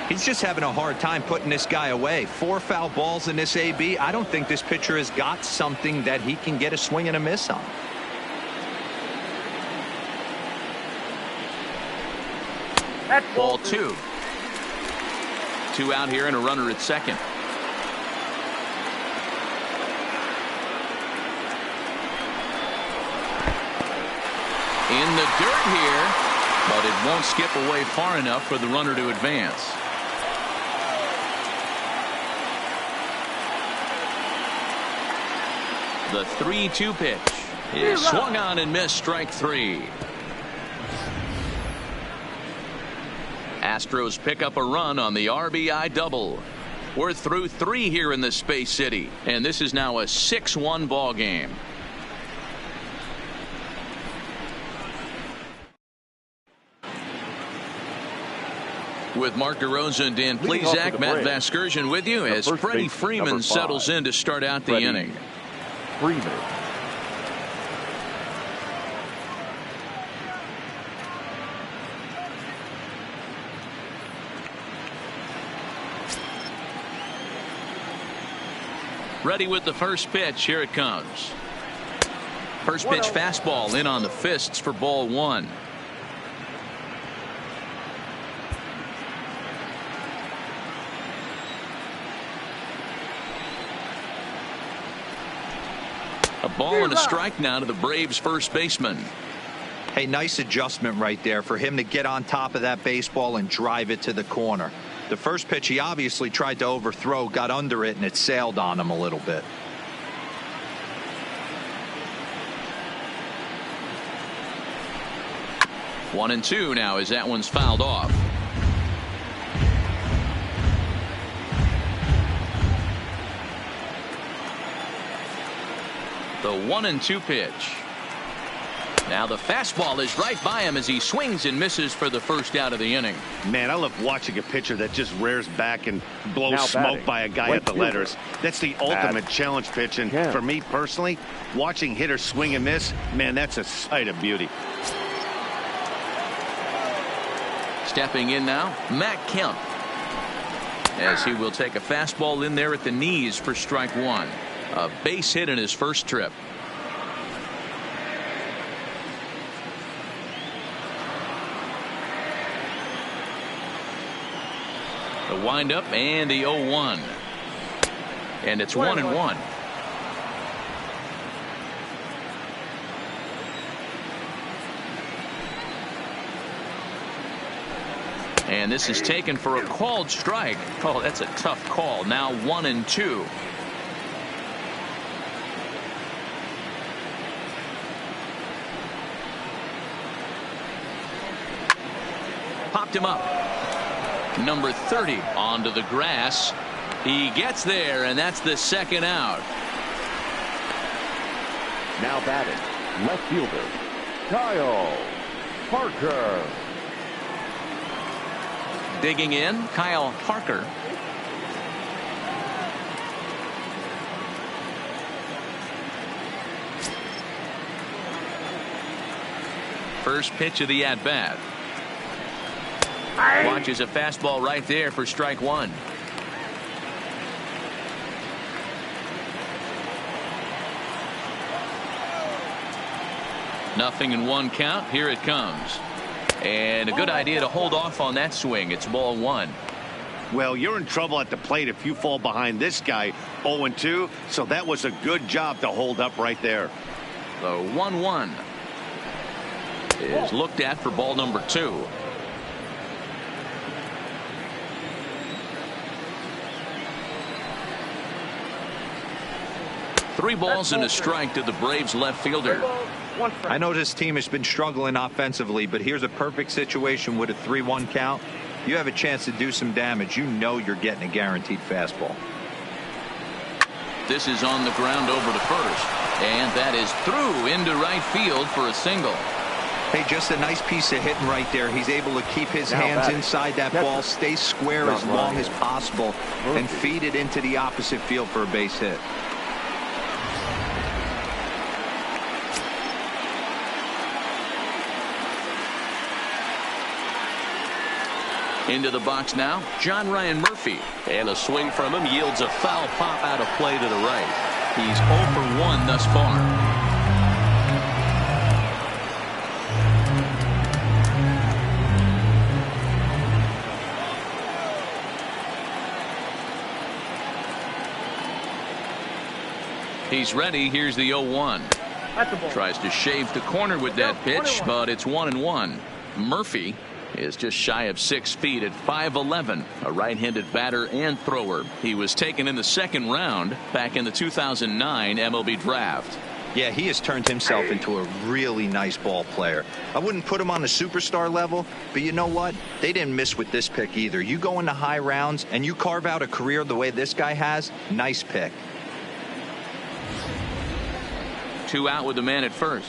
He's just having a hard time putting this guy away. 4 foul balls in this AB. I don't think this pitcher has got something that he can get a swing and a miss on. Ball 2. 2 out here and a runner at second. In the dirt here, but it won't skip away far enough for the runner to advance. The 3-2 pitch is swung on and missed, strike 3. Astros pick up a run on the RBI double. We're through 3 here in the Space City, and this is now a 6-1 ball game. With Mark DeRosa and Dan Plesac, Matt Vasgersian with you as Freddie Freeman settles in to start out the inning. Freeman. Ready with the first pitch. Here it comes. First pitch fastball in on the fists for ball 1. A ball and a strike now to the Braves first baseman. Hey, nice adjustment right there for him to get on top of that baseball and drive it to the corner. The first pitch he obviously tried to overthrow, got under it, and it sailed on him a little bit. One and two now as that one's fouled off. The 1-2 pitch. Now the fastball is right by him as he swings and misses for the first out of the inning. Man, I love watching a pitcher that just rears back and blows smoke by a guy at the letters. That's the ultimate challenge pitch. And for me personally, watching hitters swing and miss, man, that's a sight of beauty. Stepping in now, Matt Kemp, as he will take a fastball in there at the knees for strike 1. A base hit in his first trip. The windup and the 0-1. And it's 1-1. And this is taken for a called strike. Oh, that's a tough call. Now 1-2. Popped him up. Number 30 onto the grass. He gets there, and that's the second out. Now batting, left fielder, Kyle Parker. Digging in, Kyle Parker. First pitch of the at-bat. Watches a fastball right there for strike 1. Nothing in 1 count. Here it comes. And a good idea to hold off on that swing. It's ball 1. Well, you're in trouble at the plate if you fall behind this guy 0-2. So that was a good job to hold up right there. The 1-1 is looked at for ball number 2. Three balls and a strike to the Braves left fielder. I know this team has been struggling offensively, but here's a perfect situation with a 3-1 count. You have a chance to do some damage. You know you're getting a guaranteed fastball. This is on the ground over to first, and that is through into right field for a single. Hey, just a nice piece of hitting right there. He's able to keep his hands inside that ball, stay square as long as possible, and feed it into the opposite field for a base hit. Into the box now, John Ryan Murphy. And a swing from him yields a foul pop out of play to the right. He's 0 for 1 thus far. He's ready. Here's the 0-1. Tries to shave the corner with that pitch, but it's 1-1. Murphy is just shy of 6 feet at 5'11", a right-handed batter and thrower. He was taken in the second round back in the 2009 MLB draft. Yeah, he has turned himself into a really nice ball player. I wouldn't put him on the superstar level, but you know what? They didn't miss with this pick either. You go into high rounds and you carve out a career the way this guy has, nice pick. 2 out with the man at first.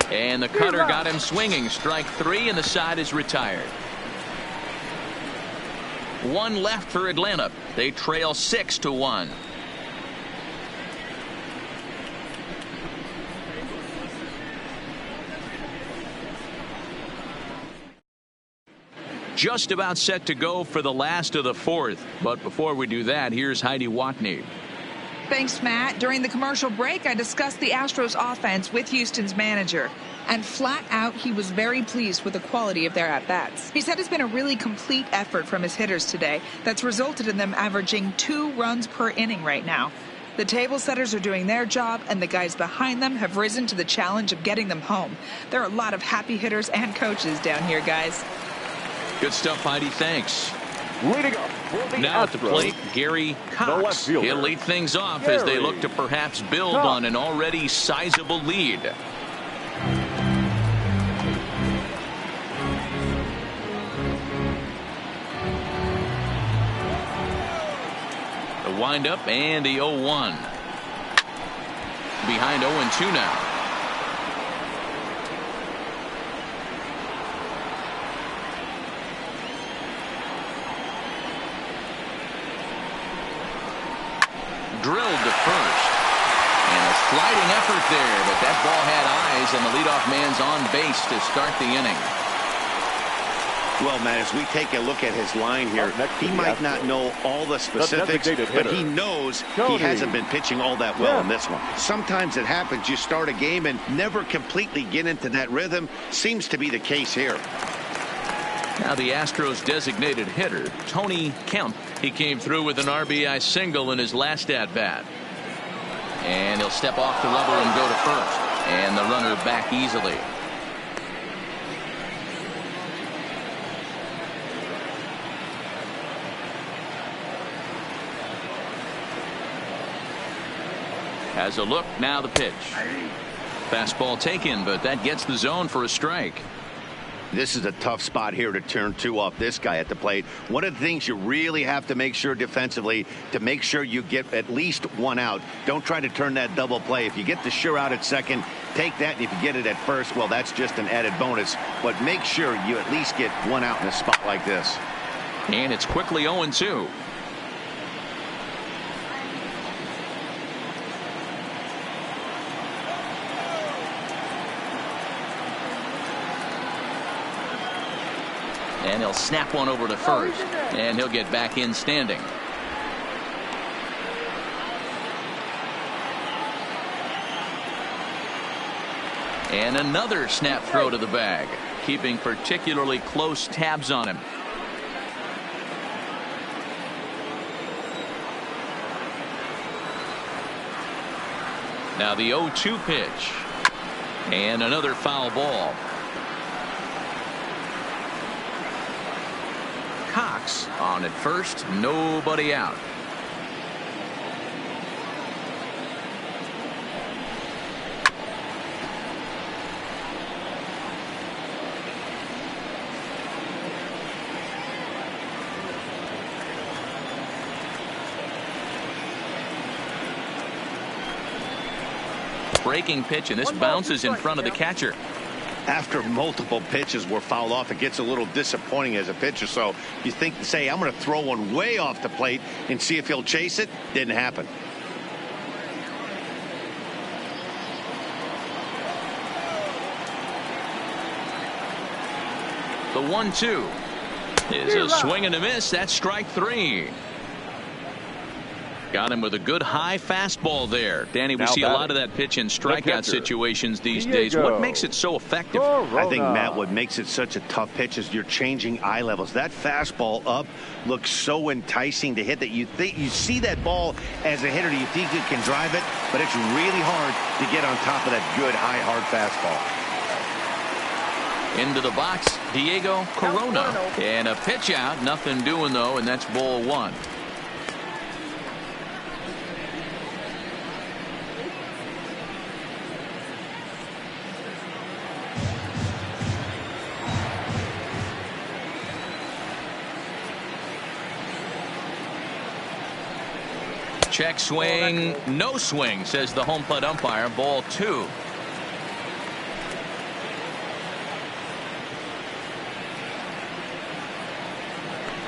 And the cutter got him swinging. Strike 3, and the side is retired. 1 left for Atlanta. They trail 6-1. Just about set to go for the last of the 4th. But before we do that, here's Heidi Watney. Thanks, Matt. During the commercial break, I discussed the Astros offense with Houston's manager. And flat out, he was very pleased with the quality of their at-bats. He said it's been a really complete effort from his hitters today that's resulted in them averaging 2 runs per inning right now. The table setters are doing their job, and the guys behind them have risen to the challenge of getting them home. There are a lot of happy hitters and coaches down here, guys. Good stuff, Heidi. Thanks. Leading up for the Now at the Astros, plate, Gary Cox. He'll lead things off as they look to perhaps build on an already sizable lead. The windup and the 0-1. Behind 0-2 now. Drilled to first. And a sliding effort there, but that ball had eyes, and the leadoff man's on base to start the inning. Well, Matt, as we take a look at his line here, he might not know all the specifics, but he knows he hasn't been pitching all that well in this one. Sometimes it happens. You start a game and never completely get into that rhythm. Seems to be the case here. Now the Astros designated hitter, Tony Kemp. He came through with an RBI single in his last at-bat. And he'll step off the rubber and go to first. And the runner back easily. Has a look, now the pitch. Fastball taken, but that gets the zone for a strike. This is a tough spot here to turn 2 off this guy at the plate. One of the things you really have to make sure defensively to make sure you get at least 1 out. Don't try to turn that double play. If you get the sure out at second, take that. And if you get it at first, well, that's just an added bonus. But make sure you at least get 1 out in a spot like this. And it's quickly 0-2. And he'll snap one over to first, and he'll get back in standing. And another snap throw to the bag, keeping particularly close tabs on him. Now the 0-2 pitch, and another foul ball. Cox on at first, nobody out. Breaking pitch, and this bounces in front of the catcher. After multiple pitches were fouled off, it gets a little disappointing as a pitcher. So you think, say, I'm going to throw one way off the plate and see if he'll chase it. Didn't happen. The 1-2 is a swing and a miss. That's strike 3. Got him with a good high fastball there. Danny, we see a lot of that pitch in strikeout situations these days. What makes it so effective? I think, Matt, what makes it such a tough pitch is you're changing eye levels. That fastball up looks so enticing to hit that you see that ball as a hitter. You think you can drive it, but it's really hard to get on top of that good high hard fastball. Into the box, Diego Corona. And a pitch out. Nothing doing, though, and that's ball 1. Check swing, no swing, says the home plate umpire. Ball 2.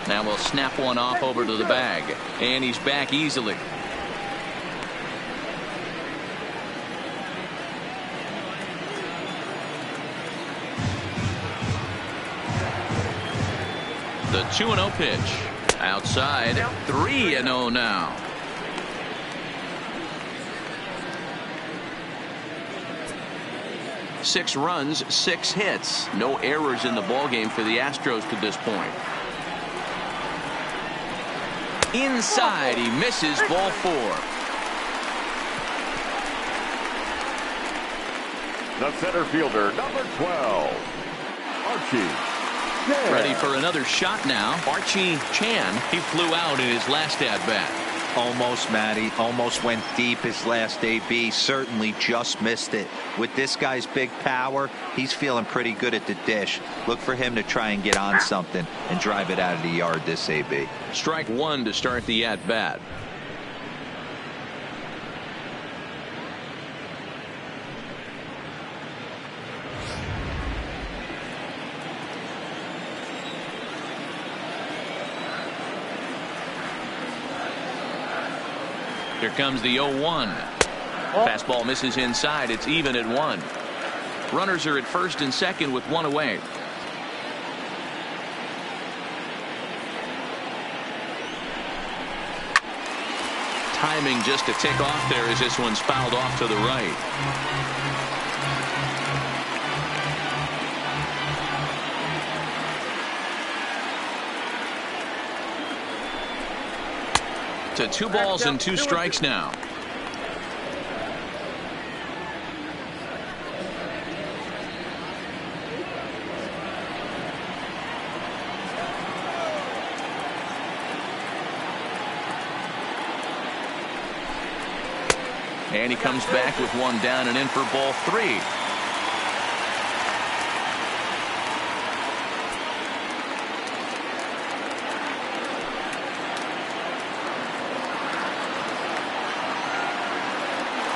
Now we'll snap one off over to the bag, and he's back easily. The 2-0 pitch. Outside, 3-0 now. Six runs, 6 hits. No errors in the ballgame for the Astros to this point. Inside, he misses. Ball 4. The center fielder, number 12, Archie. Ready for another shot now. Archie Chan, he flew out in his last at-bat. Almost, Matty. Almost went deep his last AB. Certainly just missed it. With this guy's big power, he's feeling pretty good at the dish. Look for him to try and get on something and drive it out of the yard this AB. Strike 1 to start the at-bat. Here comes the 0-1. Fastball misses inside. It's even at 1. Runners are at first and second with 1 away. Timing just a tick off there as this one's fouled off to the right. To 2 balls and 2 strikes now. And he comes back with 1 down and in for ball 3.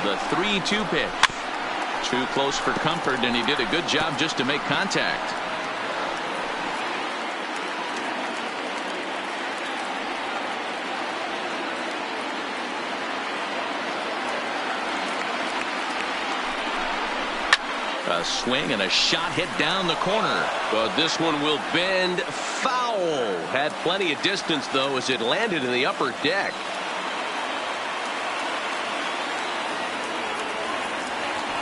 The 3-2 pitch. Too close for comfort, and he did a good job just to make contact. A swing and a shot hit down the corner. But this one will bend foul. Had plenty of distance, though, as it landed in the upper deck.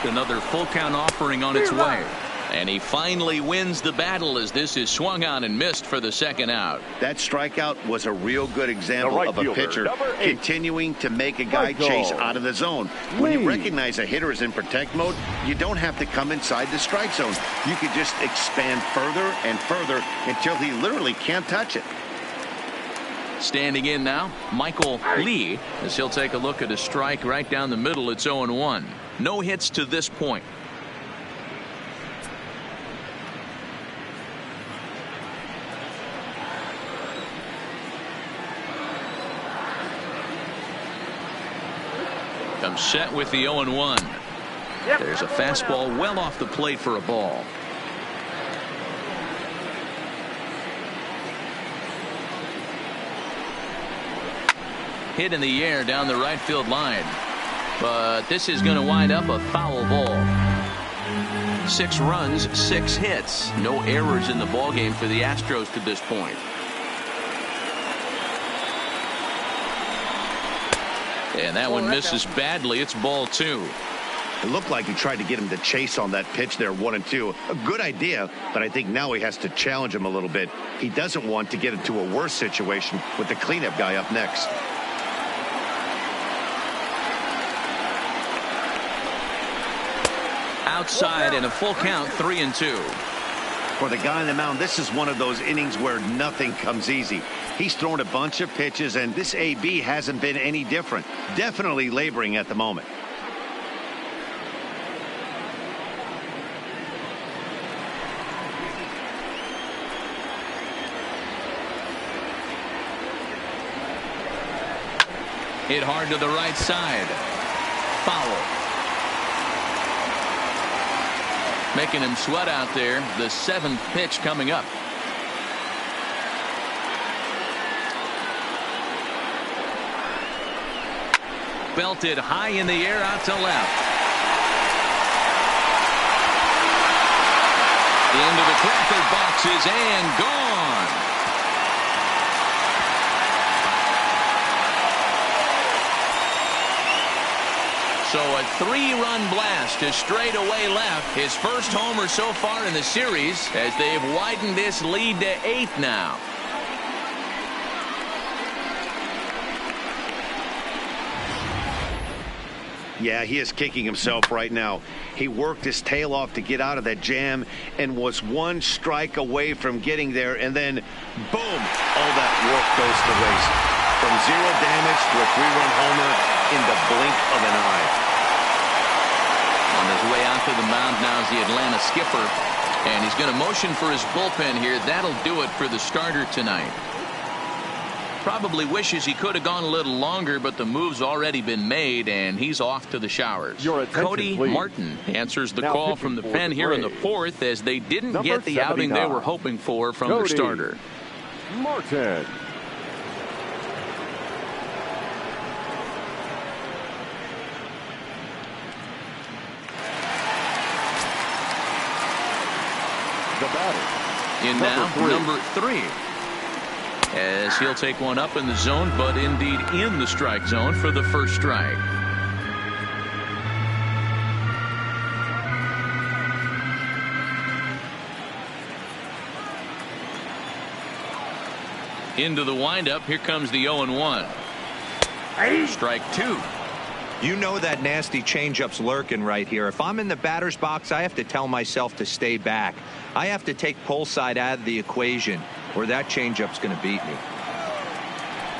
Another full count offering on its way. And he finally wins the battle as this is swung on and missed for the second out. That strikeout was a real good example of a pitcher continuing to make a guy chase out of the zone. When you recognize a hitter is in protect mode, you don't have to come inside the strike zone. You could just expand further and further until he literally can't touch it. Standing in now, Michael Lee, as he'll take a look at a strike right down the middle. It's 0-1. No hits to this point. Comes set with the 0-1. There's a fastball well off the plate for a ball. Hit in the air down the right field line. But this is going to wind up a foul ball. 6 runs, 6 hits. No errors in the ballgame for the Astros to this point. And that one misses badly. It's ball 2. It looked like he tried to get him to chase on that pitch there, 1-2. A good idea, but I think now he has to challenge him a little bit. He doesn't want to get into a worse situation with the cleanup guy up next. Outside and a full count, 3-2. For the guy on the mound, this is one of those innings where nothing comes easy. He's thrown a bunch of pitches, and this AB hasn't been any different. Definitely laboring at the moment. Hit hard to the right side. Foul. Making him sweat out there. The 7th pitch coming up. Belted high in the air out to left. Into the Crawford boxes and gone. So a 3-run blast to straightaway left. His first homer so far in the series as they've widened this lead to 8 now. Yeah, he is kicking himself right now. He worked his tail off to get out of that jam and was 1 strike away from getting there, and then boom, all that work goes to waste. From 0 damage to a 3-run homer in the blink of an eye. On his way out to the mound now is the Atlanta skipper, and he's going to motion for his bullpen here. That'll do it for the starter tonight. Probably wishes he could have gone a little longer, but the move's already been made, and he's off to the showers. Cody please. Martin answers the Now call from the pen here in the 4th as they didn't get the outing they were hoping for from their starter. Martin. The batter. In now, number 3. As he'll take one up in the zone, but indeed in the strike zone for the first strike. Into the windup. Here comes the 0-1. Strike 2. You know that nasty changeup's lurking right here. If I'm in the batter's box, I have to tell myself to stay back. I have to take pull side out of the equation, or that changeup's going to beat me.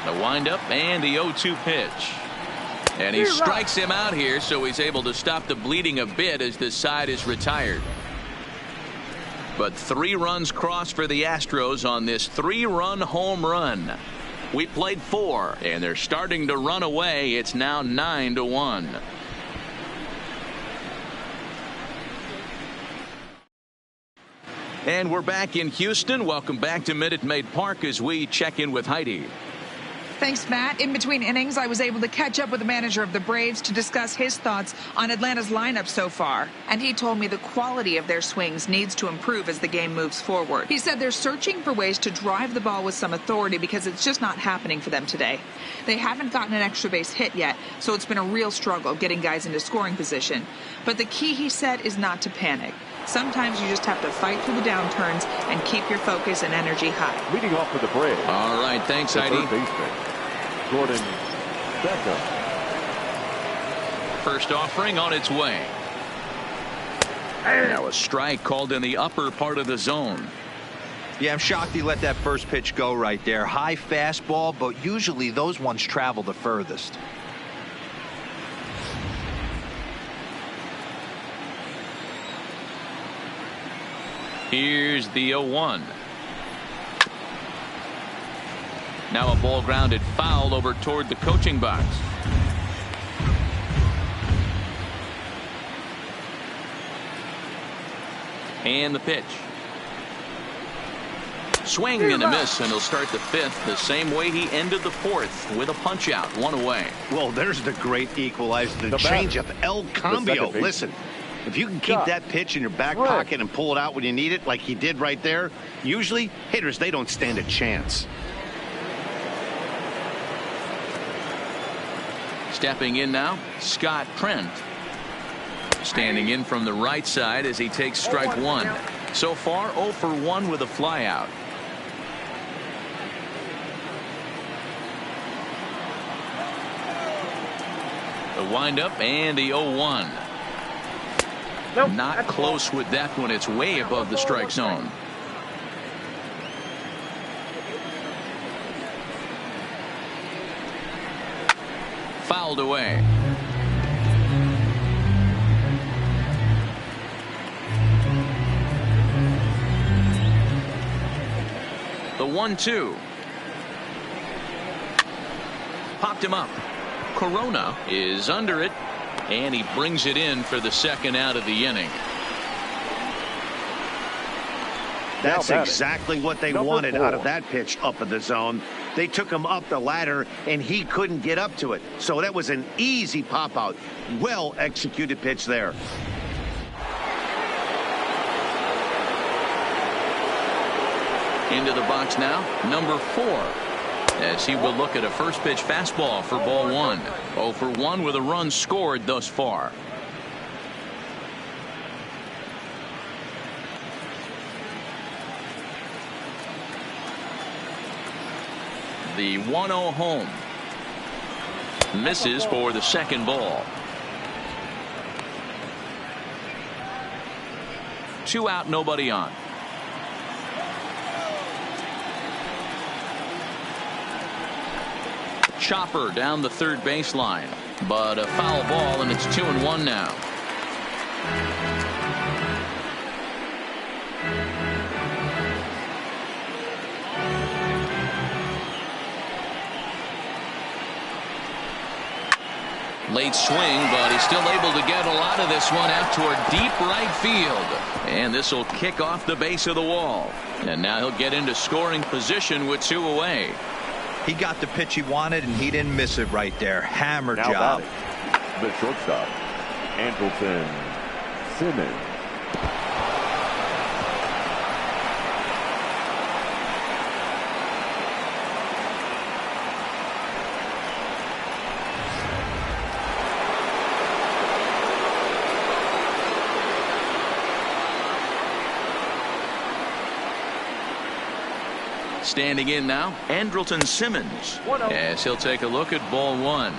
The windup and the 0-2 pitch. And he strikes him out here, so he's able to stop the bleeding a bit as this side is retired. But 3 runs crossed for the Astros on this 3-run home run. We played 4, and they're starting to run away. It's now 9-1. And we're back in Houston. Welcome back to Minute Maid Park as we check in with Heidi. Thanks, Matt. In between innings, I was able to catch up with the manager of the Braves to discuss his thoughts on Atlanta's lineup so far. And he told me the quality of their swings needs to improve as the game moves forward. He said they're searching for ways to drive the ball with some authority because it's just not happening for them today. They haven't gotten an extra base hit yet, so it's been a real struggle getting guys into scoring position. But the key, he said, is not to panic. Sometimes you just have to fight through the downturns and keep your focus and energy high. Leading off for the Braves. All right, thanks, Heidi. Third baseman, Jordan Beckham. First offering on its way. Now a strike called in the upper part of the zone. Yeah, I'm shocked he let that first pitch go right there. High fastball, but usually those ones travel the furthest. Here's the 0-1. Now a ball grounded foul over toward the coaching box. And the pitch. Swing and a miss, and he'll start the 5th the same way he ended the 4th with a punch out, 1 away. Well, there's the great equalizer, the changeup, El Cambio. Listen, If you can keep that pitch in your back pocket and pull it out when you need it, like he did right there, usually hitters, they don't stand a chance. Stepping in now, Scott Trent. Standing in from the right side as he takes strike one. So far, 0 for 1 with a flyout. The windup and the 0-1. Not close with that one. It's way above the strike zone. Fouled away. The 1-2. Popped him up. Corona is under it, and he brings it in for the second out of the inning. That's exactly what they wanted out of that pitch up in the zone. They took him up the ladder, and he couldn't get up to it. So that was an easy pop-out. Well-executed pitch there. Into the box now, number 4. As he will look at a first pitch fastball for ball 1. 0 for 1 with a run scored thus far. The 1-0 home. Misses for the second ball. 2 out, nobody on. Chopper down the third baseline, but a foul ball, and it's 2-1 now. Late swing, but he's still able to get a lot of this one out toward deep right field. And this will kick off the base of the wall. And now he'll get into scoring position with 2 away. He got the pitch he wanted, and he didn't miss it right there. Hammer Now job. The shortstop, Andrelton Simmons. Standing in now, Andrelton Simmons, as he'll take a look at ball 1.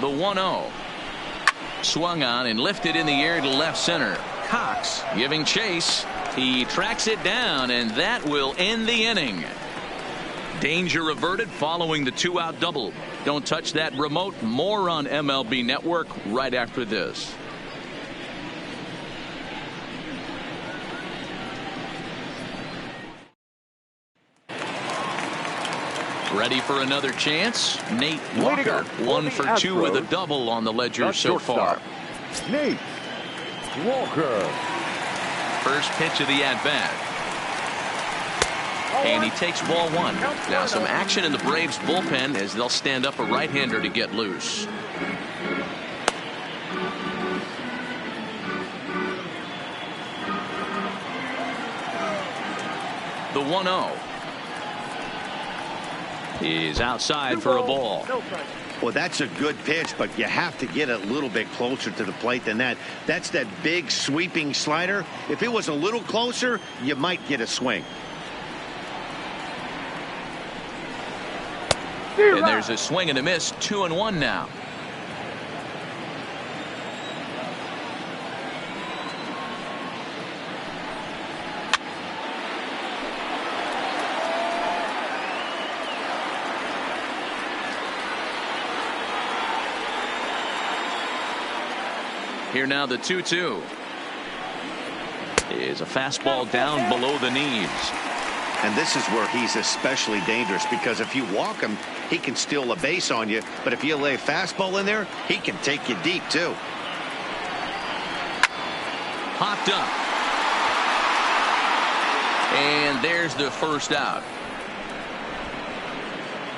The 1-0. Swung on and lifted in the air to left center. Cox giving chase. He tracks it down, and that will end the inning. Danger averted following the 2-out double. Don't touch that remote. More on MLB Network right after this. Ready for another chance? Nate Walker, 1 for 2 with a double on the ledger so far. Nate Walker. First pitch of the at-bat. And he takes ball 1. Now some action in the Braves bullpen as they'll stand up a right-hander to get loose. The 1-0 is outside for a ball. Well, that's a good pitch, but you have to get a little bit closer to the plate than that. That's that big sweeping slider. If it was a little closer, you might get a swing. And there's a swing and a miss. 2-1 now. Here now the 2-2 is a fastball down below the knees. And this is where he's especially dangerous, because if you walk him, he can steal a base on you. But if you lay a fastball in there, he can take you deep, too. Popped up. And there's the first out.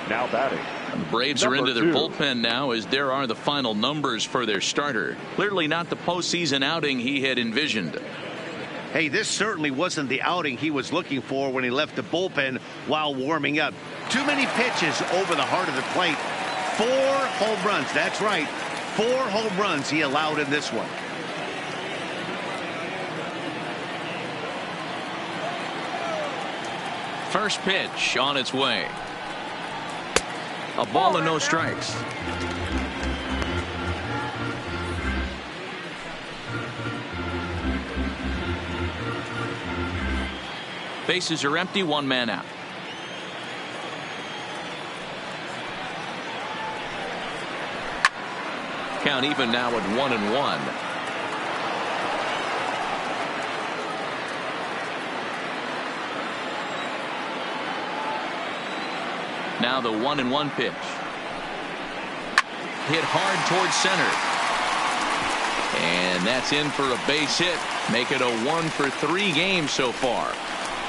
Now batting. The Braves are into their bullpen now, as there are the final numbers for their starter. Clearly not the postseason outing he had envisioned. Hey, this certainly wasn't the outing he was looking for when he left the bullpen while warming up. Too many pitches over the heart of the plate. 4 home runs. That's right. 4 home runs he allowed in this one. First pitch on its way. A ball and no strikes. Bases are empty, 1 man out. Count even now at 1-1. Now the 1-1 pitch. Hit hard towards center. And that's in for a base hit. Make it a 1-for-3 game so far.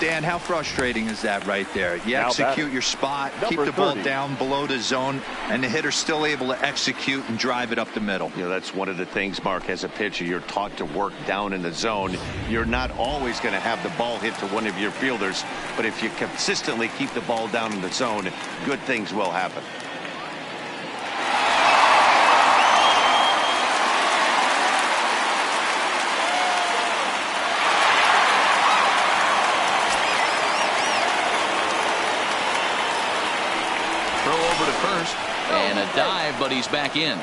Dan, how frustrating is that right there? You Now execute batting. your spot, keep Number the ball 30. down below the zone, and the hitter's still able to execute and drive it up the middle. You know, that's one of the things, Mark, as a pitcher, you're taught to work down in the zone. You're not always going to have the ball hit to one of your fielders, but if you consistently keep the ball down in the zone, good things will happen. Throw over to first, and a dive, but he's back in.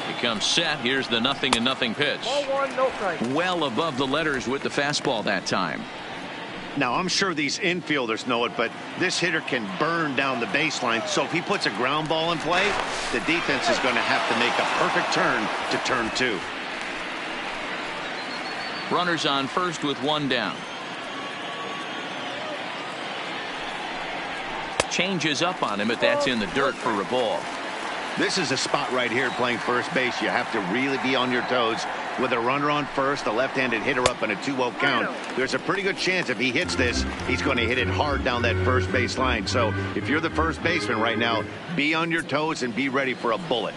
He comes set. Here's the 0-0 pitch. Ball 1, no strike. Well above the letters with the fastball that time. Now, I'm sure these infielders know it, but this hitter can burn down the baseline. So if he puts a ground ball in play, the defense is going to have to make a perfect turn to turn 2. Runners on first with 1 down. Changes up on him, but that's in the dirt for a ball. This is a spot right here playing first base. You have to really be on your toes. With a runner on first, a left-handed hitter up in a 2-0 count, there's a pretty good chance if he hits this, he's going to hit it hard down that first base line. So if you're the first baseman right now, be on your toes and be ready for a bullet.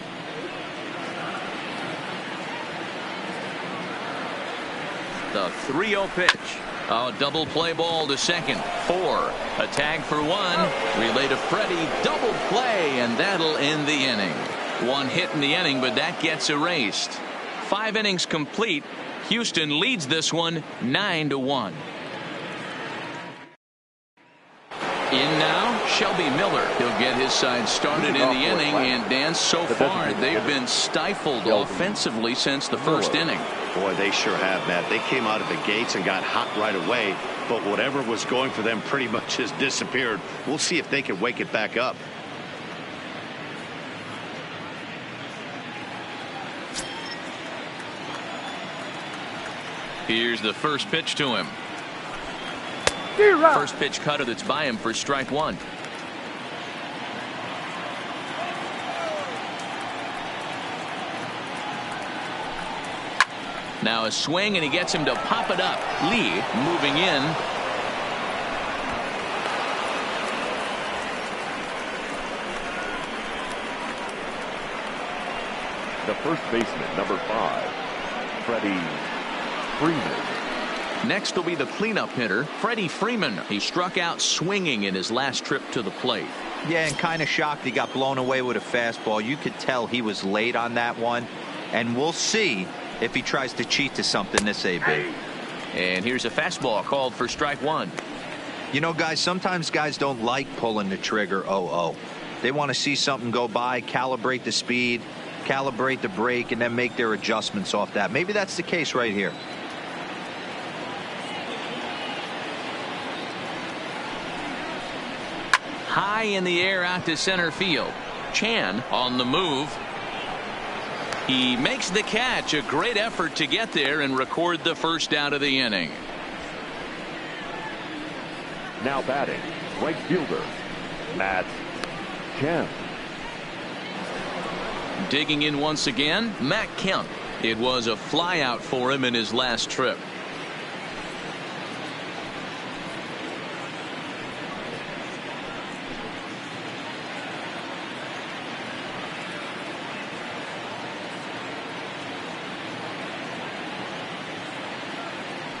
The 3-0 pitch. A double play ball to second. 4. A tag for 1. Relay to Freddie. Double play, and that'll end the inning. 1 hit in the inning, but that gets erased. 5 innings complete. Houston leads this one 9-1. In now, Shelby Miller. He'll get his side started in the inning, and Dan, so far they've been stifled offensively since the first inning. Boy, they sure have, Matt. They came out of the gates and got hot right away, but whatever was going for them pretty much has disappeared. We'll see if they can wake it back up. Here's the first pitch to him. First pitch cutter that's by him for strike 1. Now a swing, and he gets him to pop it up. Lee moving in. The first baseman, number 5, Freddie Freeman. Next will be the cleanup hitter, Freddie Freeman. He struck out swinging in his last trip to the plate. Yeah, and kind of shocked he got blown away with a fastball. You could tell he was late on that one, and we'll see if he tries to cheat to something this AB. And here's a fastball called for strike 1. You know, guys, sometimes guys don't like pulling the trigger 0-0. They want to see something go by, calibrate the speed, calibrate the brake, and then make their adjustments off that. Maybe that's the case right here. High in the air out to center field. Chan on the move. He makes the catch. A great effort to get there and record the first out of the inning. Now batting, right fielder, Matt Kemp. Digging in once again, Matt Kemp. It was a flyout for him in his last trip.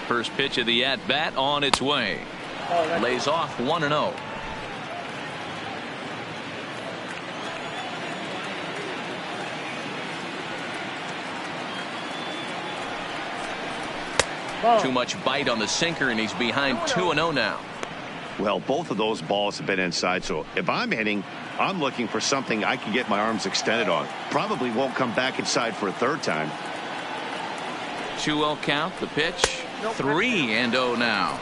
First pitch of the at-bat on its way. Lays off 1-0. Too much bite on the sinker, and he's behind 2-0 now. Well, both of those balls have been inside, so if I'm hitting, I'm looking for something I can get my arms extended on. Probably won't come back inside for a third time. 2-0 count. The pitch. 3-0 now.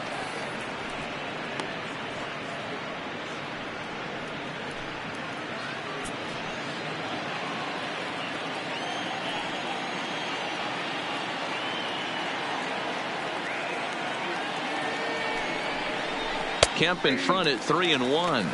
Kemp in front at 3-1.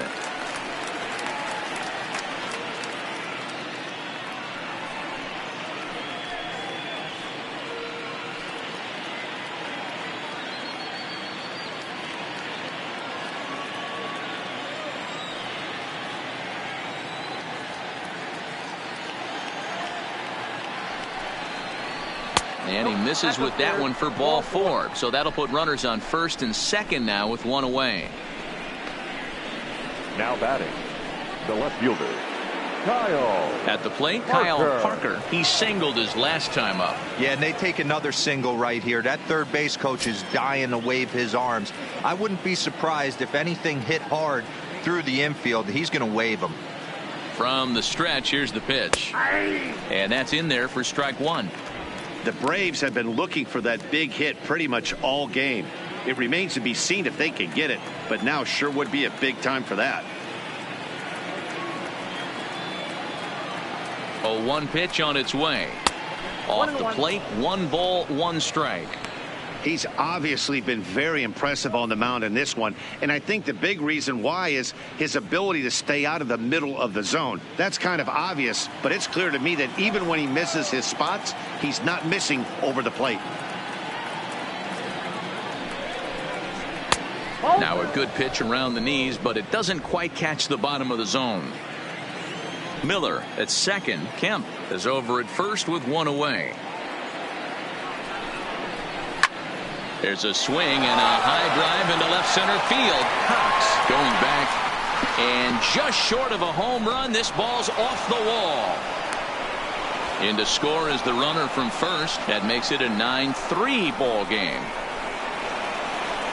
And he misses with that one for ball 4. So that'll put runners on first and second now with one away. Now batting, the left fielder, Kyle. At the plate, Kyle Parker. He singled his last time up. Yeah, and they take another single right here. That third base coach is dying to wave his arms. I wouldn't be surprised if anything hit hard through the infield. He's going to wave them. From the stretch, here's the pitch. And that's in there for strike 1. The Braves have been looking for that big hit pretty much all game. It remains to be seen if they can get it, but now sure would be a big time for that. 0-1 pitch on its way. Off the plate, 1 ball, 1 strike. He's obviously been very impressive on the mound in this one, and I think the big reason why is his ability to stay out of the middle of the zone. That's kind of obvious, but it's clear to me that even when he misses his spots, he's not missing over the plate. Now a good pitch around the knees, but it doesn't quite catch the bottom of the zone. Miller at second. Kemp is over at first with 1 away. There's a swing and a high drive into left center field. Cox going back, and just short of a home run. This ball's off the wall. In to score is the runner from first. That makes it a 9-3 ball game.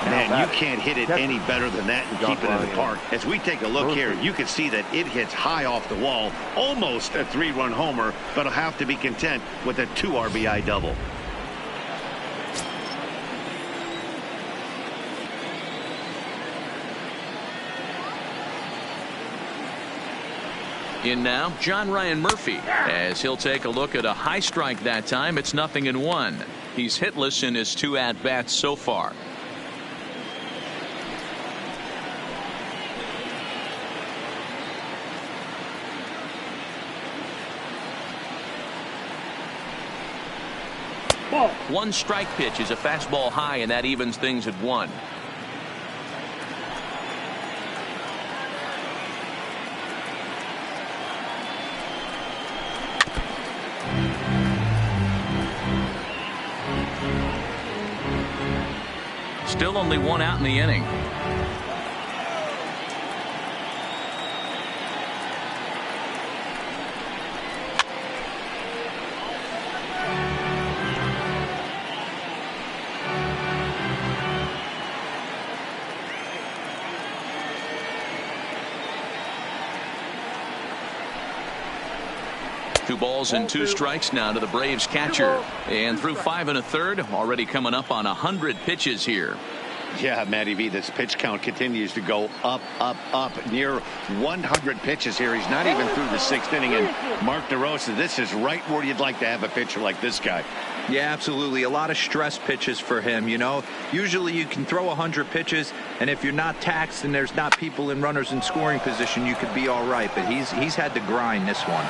Man, you can't hit it any better than that and keep it in the park. As we take a look here, you can see that it hits high off the wall. Almost a 3-run homer, but he'll have to be content with a 2 RBI double. In now, John Ryan Murphy, as he'll take a look at a high strike that time. It's 0-1. He's hitless in his 2 at-bats so far. Ball. 1 strike pitch is a fastball high, and that evens things at 1. Still only 1 out in the inning. Two balls and 2 strikes now to the Braves catcher. And through 5 1/3, already coming up on 100 pitches here. Yeah, Matty V, this pitch count continues to go up, up, up. Near 100 pitches here. He's not even through the 6th inning. And Mark DeRosa, this is right where you'd like to have a pitcher like this guy. Yeah, absolutely. A lot of stress pitches for him. You know, usually you can throw 100 pitches, and if you're not taxed and there's not people in runners in scoring position, you could be all right. But he's had to grind this one.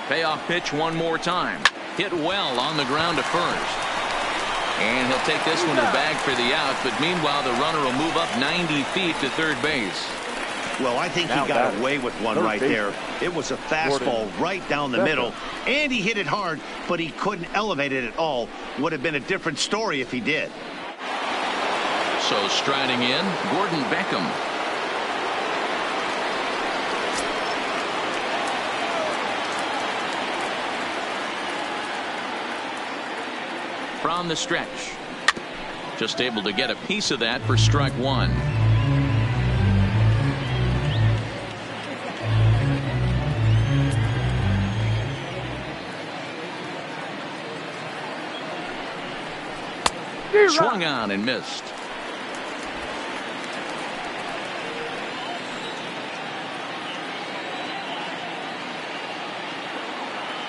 Payoff pitch one more time. Hit well on the ground to first. And he'll take this one to the bag for the out, but meanwhile the runner will move up 90 feet to third base. Well, I think he got away with one right there. It was a fastball right down the middle, and he hit it hard, but he couldn't elevate it at all. Would have been a different story if he did. So striding in, Gordon Beckham. From the stretch. Just able to get a piece of that for strike one. Swung on and missed.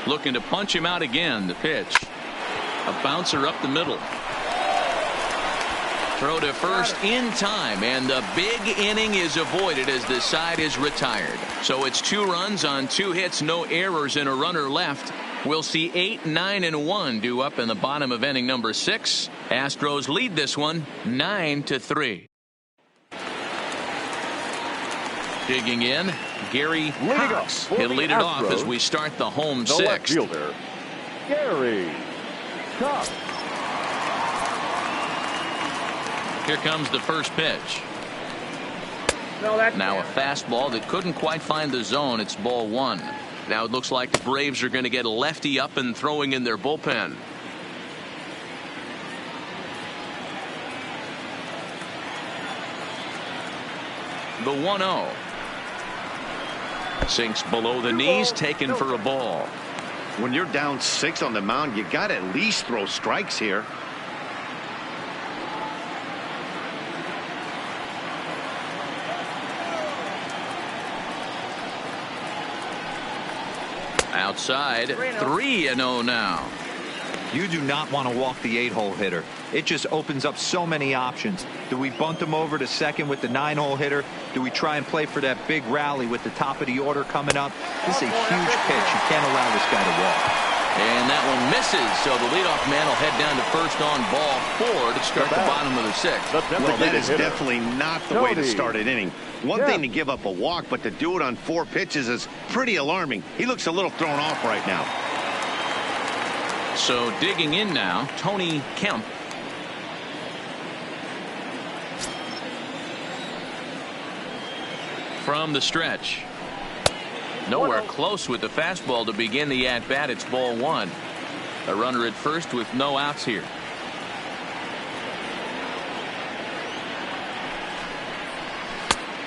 Looking to punch him out again. The pitch. A bouncer up the middle. Throw to first in time, and the big inning is avoided as the side is retired. So it's 2 runs on 2 hits, no errors, and a runner left. We'll see 8, 9, and 1 due up in the bottom of inning number 6. Astros lead this one 9-3. Digging in, Gary Cox. He'll lead it off as we start the home 6th. Left fielder, Gary Cox. Here comes the first pitch. Now a fastball that couldn't quite find the zone. It's ball 1. Now it looks like the Braves are going to get a lefty up and throwing in their bullpen. The 1-0. Sinks below the knees, taken for a ball. When you're down 6 on the mound, you got to at least throw strikes here. Outside, 3-0 now. You do not want to walk the 8-hole hitter. It just opens up so many options. Do we bunt him over to second with the 9-hole hitter? Do we try and play for that big rally with the top of the order coming up? This is a huge pitch. You can't allow this guy to walk. And that one misses, so the leadoff man will head down to first on ball 4 to start the bottom of the 6th. Well, that is definitely not the way to start an inning. One thing to give up a walk, but to do it on 4 pitches is pretty alarming. He looks a little thrown off right now. So digging in now, Tony Kemp. From the stretch. Nowhere close with the fastball to begin the at-bat. It's ball 1. A runner at first with no outs here.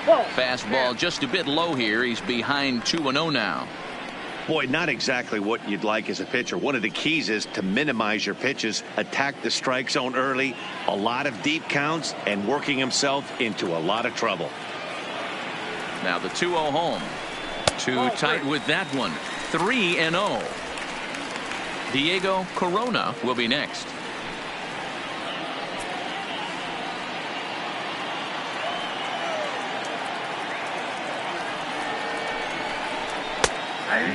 Fastball just a bit low here. He's behind 2-0 now. Boy, not exactly what you'd like as a pitcher. One of the keys is to minimize your pitches, attack the strike zone early, a lot of deep counts, and working himself into a lot of trouble. Now the 2-0 home. Too tight with that one. 3-0. Diego Corona will be next.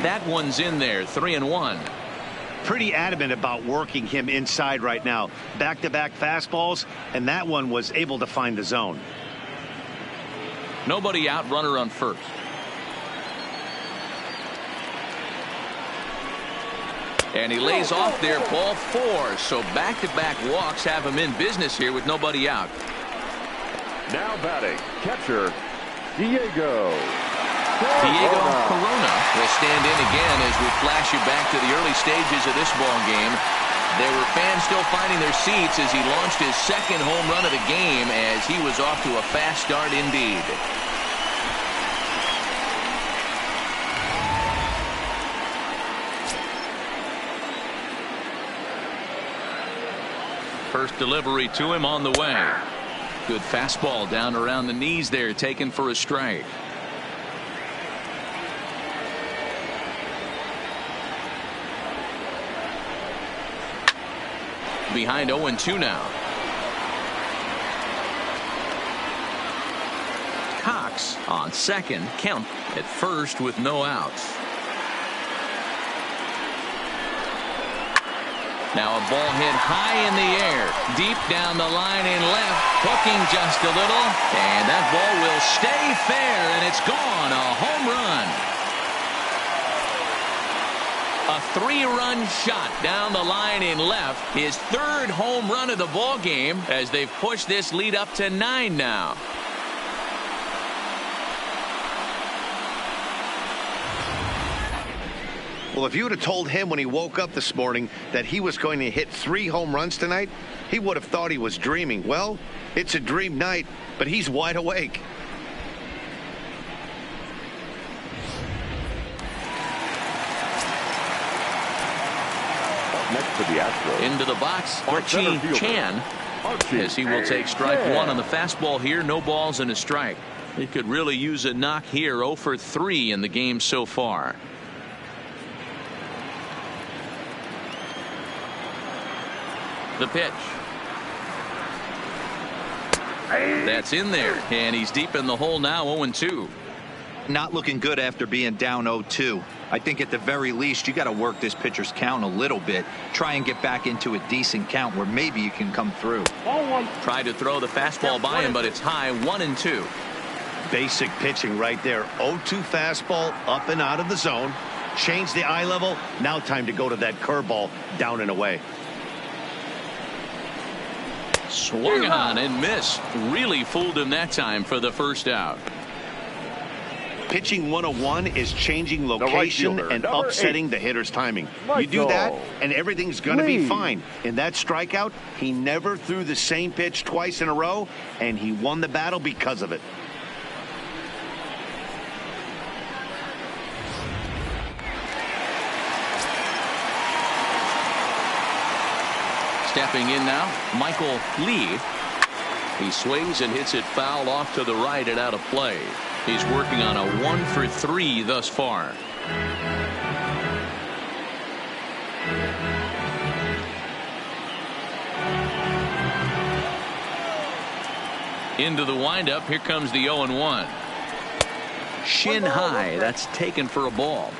That one's in there. 3-1. Pretty adamant about working him inside right now. Back-to-back fastballs, and that one was able to find the zone. Nobody out, runner on first. And he lays off there, ball 4. So back-to-back walks have him in business here with nobody out. Now batting, catcher, Diego Corona will stand in again as we flash you back to the early stages of this ball game. There were fans still finding their seats as he launched his 2nd home run of the game as he was off to a fast start indeed. First delivery to him on the way. Good fastball down around the knees there, taken for a strike. Behind 0-2 now. Cox on second. Kemp at first with no outs. Now a ball hit high in the air, deep down the line in left, hooking just a little, and that ball will stay fair, and it's gone. A home run. A 3-run shot down the line in left, his 3rd home run of the ball game as they've pushed this lead up to 9 now. Well, if you would have told him when he woke up this morning that he was going to hit 3 home runs tonight, he would have thought he was dreaming. Well, it's a dream night, but he's wide awake. Next to the Astros. Into the box, Archie Chan, as he will take strike 1 on the fastball here. No balls and a strike. He could really use a knock here. 0 for 3 in the game so far. The pitch. That's in there, and he's deep in the hole now. 0-2. Not looking good after being down 0-2. I think at the very least you got to work this pitcher's count a little bit. Try and get back into a decent count where maybe you can come through. Tried to throw the fastball by him, but it's high. 1-2. Basic pitching right there. 0-2 fastball up and out of the zone. Change the eye level. Now time to go to that curveball down and away. Swung on and missed. Really fooled him that time for the first out. Pitching 101 is changing right location fielder, and number upsetting 8. the hitter's timing. You do that and everything's going to be fine. In that strikeout, he never threw the same pitch twice in a row, and he won the battle because of it. Stepping in now, Michael Lee. He swings and hits it foul off to the right and out of play. He's working on a 1 for 3 thus far. Into the windup. Here comes the 0-1. Shin high. That's taken for a ball.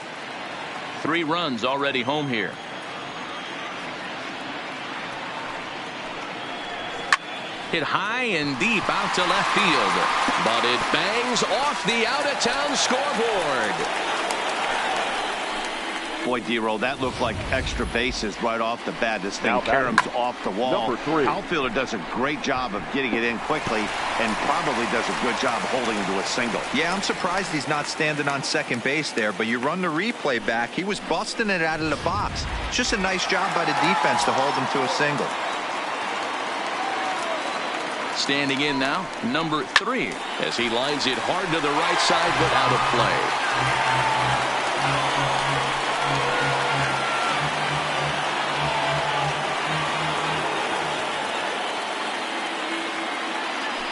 3 runs already home here. Hit high and deep out to left field, but it bangs off the out-of-town scoreboard. Boy, D-Roll, that looked like extra bases right off the bat. This thing caroms off the wall. Number 3. Outfielder does a great job of getting it in quickly and probably does a good job holding him to a single. Yeah, I'm surprised he's not standing on second base there, but you run the replay back. He was busting it out of the box. It's just a nice job by the defense to hold him to a single. Standing in now, number 3, as he lines it hard to the right side, but out of play.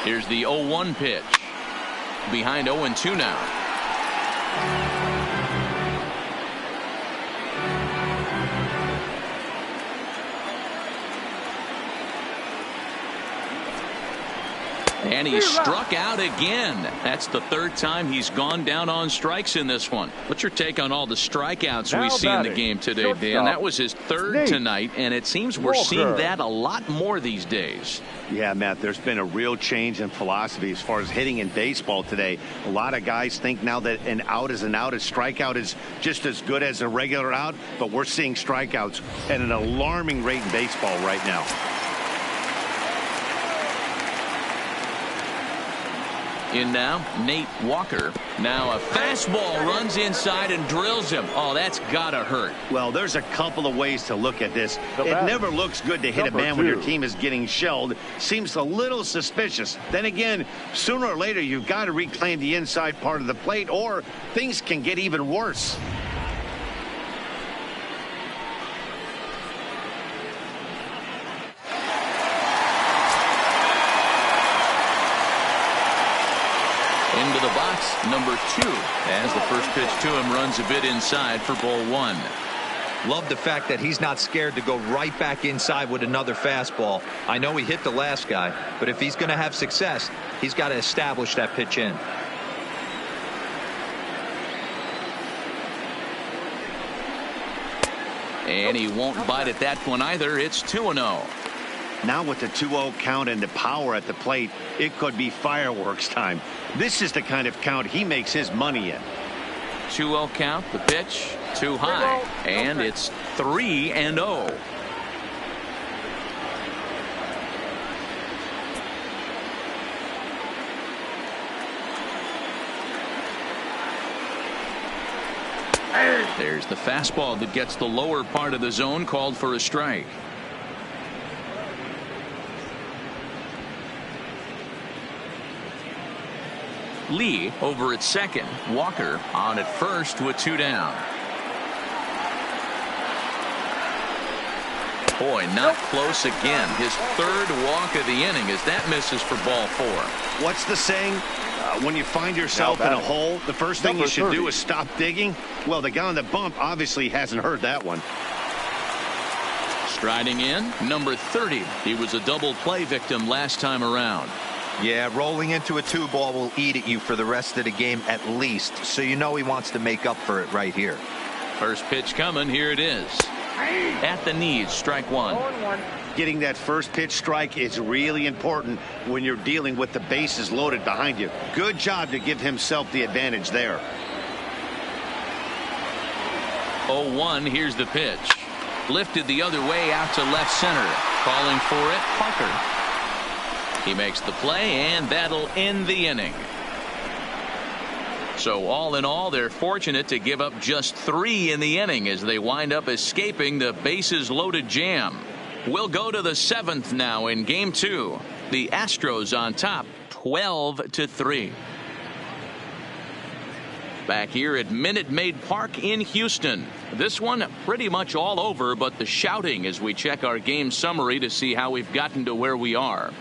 Here's the 0-1 pitch. Behind 0-2 now. And he struck out again. That's the 3rd time he's gone down on strikes in this one. What's your take on all the strikeouts we see in the game today, Dan? That was his 3rd tonight, and it seems we're seeing that a lot more these days. Yeah, Matt, there's been a real change in philosophy as far as hitting in baseball today. A lot of guys think now that an out is an out. A strikeout is just as good as a regular out, but we're seeing strikeouts at an alarming rate in baseball right now. In now, Nate Walker. Now a fastball runs inside and drills him. Oh, that's gotta hurt. Well, there's a couple of ways to look at this. It never looks good to hit a man when your team is getting shelled. Seems a little suspicious. Then again, sooner or later, you've got to reclaim the inside part of the plate, or things can get even worse. Into the box, number 2, as the first pitch to him runs a bit inside for ball 1. Love the fact that he's not scared to go right back inside with another fastball. I know he hit the last guy, but if he's going to have success, he's got to establish that pitch in. And he won't bite at that one either. It's 2-0. Now with the 2-0 count and the power at the plate, it could be fireworks time. This is the kind of count he makes his money in. 2-0 count, the pitch, too high. And it's 3-0. There's the fastball that gets the lower part of the zone, called for a strike. Lee over at second. Walker on at first with 2 down. Boy, not close again. His 3rd walk of the inning as that misses for ball 4. What's the saying? When you find yourself in a hole, the first thing you should do is stop digging. Well, the guy on the bump obviously hasn't heard that one. Striding in, number 30. He was a double play victim last time around. Yeah, rolling into a 2-ball will eat at you for the rest of the game at least, so you know he wants to make up for it right here. First pitch coming. Here it is. At the knees, strike 1. Getting that first pitch strike is really important when you're dealing with the bases loaded behind you. Good job to give himself the advantage there. 0-1. Here's the pitch. Lifted the other way out to left center. Calling for it, Parker. He makes the play, and that'll end the inning. So all in all, they're fortunate to give up just 3 in the inning as they wind up escaping the bases loaded jam. We'll go to the 7th now in game 2. The Astros on top 12-3. Back here at Minute Maid Park in Houston. This one pretty much all over, but the shouting as we check our game summary to see how we've gotten to where we are.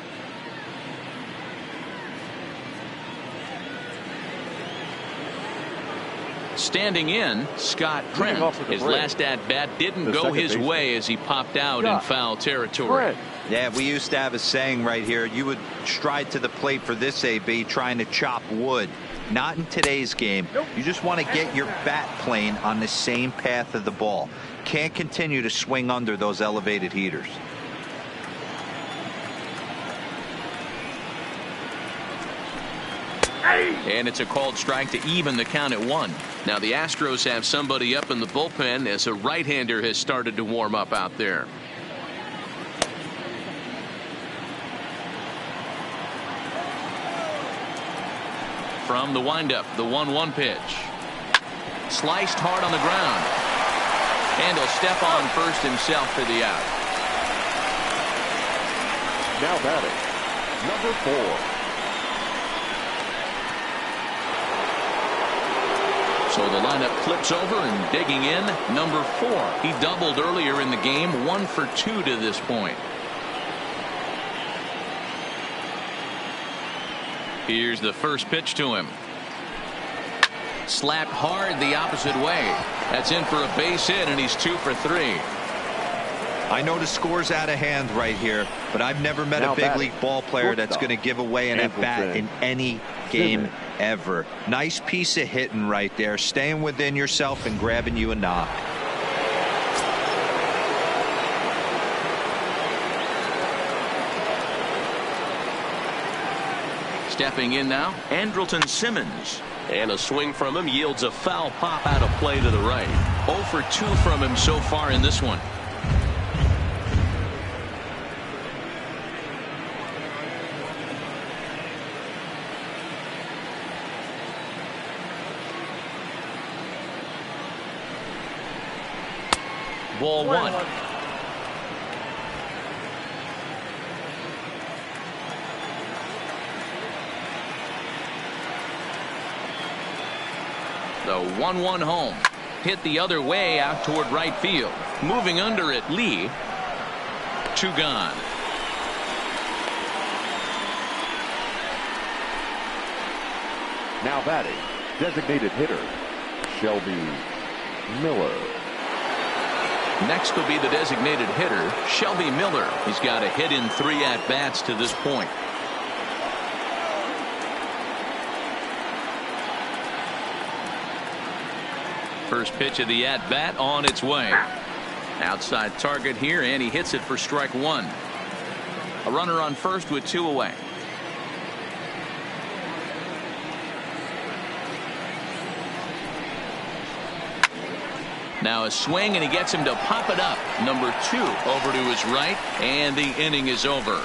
Standing in, Scott Trent. His last at-bat didn't go his way as he popped out in foul territory. Yeah, we used to have a saying right here. You would stride to the plate for this AB trying to chop wood. Not in today's game. You just want to get your bat plane on the same path of the ball. Can't continue to swing under those elevated heaters. And it's a called strike to even the count at 1. Now the Astros have somebody up in the bullpen as a right-hander has started to warm up out there. From the windup, the 1-1 pitch. Sliced hard on the ground. And he'll step on first himself for the out. Now batting, number 4. So the lineup flips over, and digging in, number 4. He doubled earlier in the game, 1 for 2 to this point. Here's the first pitch to him. Slapped hard the opposite way. That's in for a base hit, and he's 2 for 3. I know the score's out of hand right here, but I've never met a big league ball player that's going to give away an at-bat in any game ever. Nice piece of hitting right there, staying within yourself and grabbing you a knock. Stepping in now, Andrelton Simmons. And a swing from him yields a foul pop out of play to the right. 0 for 2 from him so far in this one. Ball 1. The 1-1 home. Hit the other way out toward right field. Moving under it, Lee. 2 gone. Now batting, designated hitter, Shelby Miller. Next will be the designated hitter, Shelby Miller. He's got a hit in 3 at-bats to this point. First pitch of the at-bat on its way. Outside target here, and he hits it for strike one. A runner on first with 2 away. Now a swing, and he gets him to pop it up. Number 2 over to his right, and the inning is over.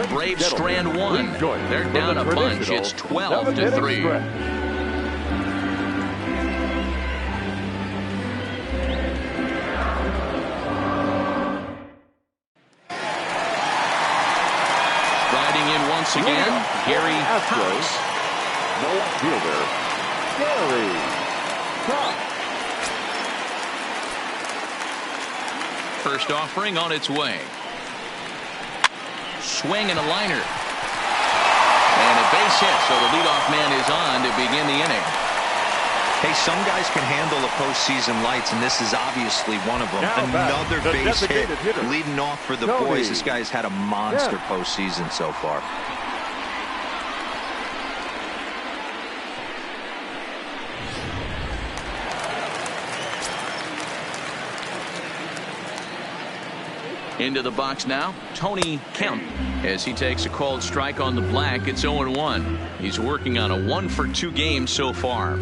Braves strand one. They're down a bunch. It's 12-3. Once again, Gary Astros. No fielder, Gary Cox. First offering on its way. Swing and a liner. And a base hit, so the leadoff man is on to begin the inning. Hey, some guys can handle the postseason lights, and this is obviously one of them. Another base hit leading off for the boys. This guy's had a monster postseason so far. Into the box now, Tony Kemp, as he takes a called strike on the black. It's 0-1. He's working on a 1-for-2 game so far.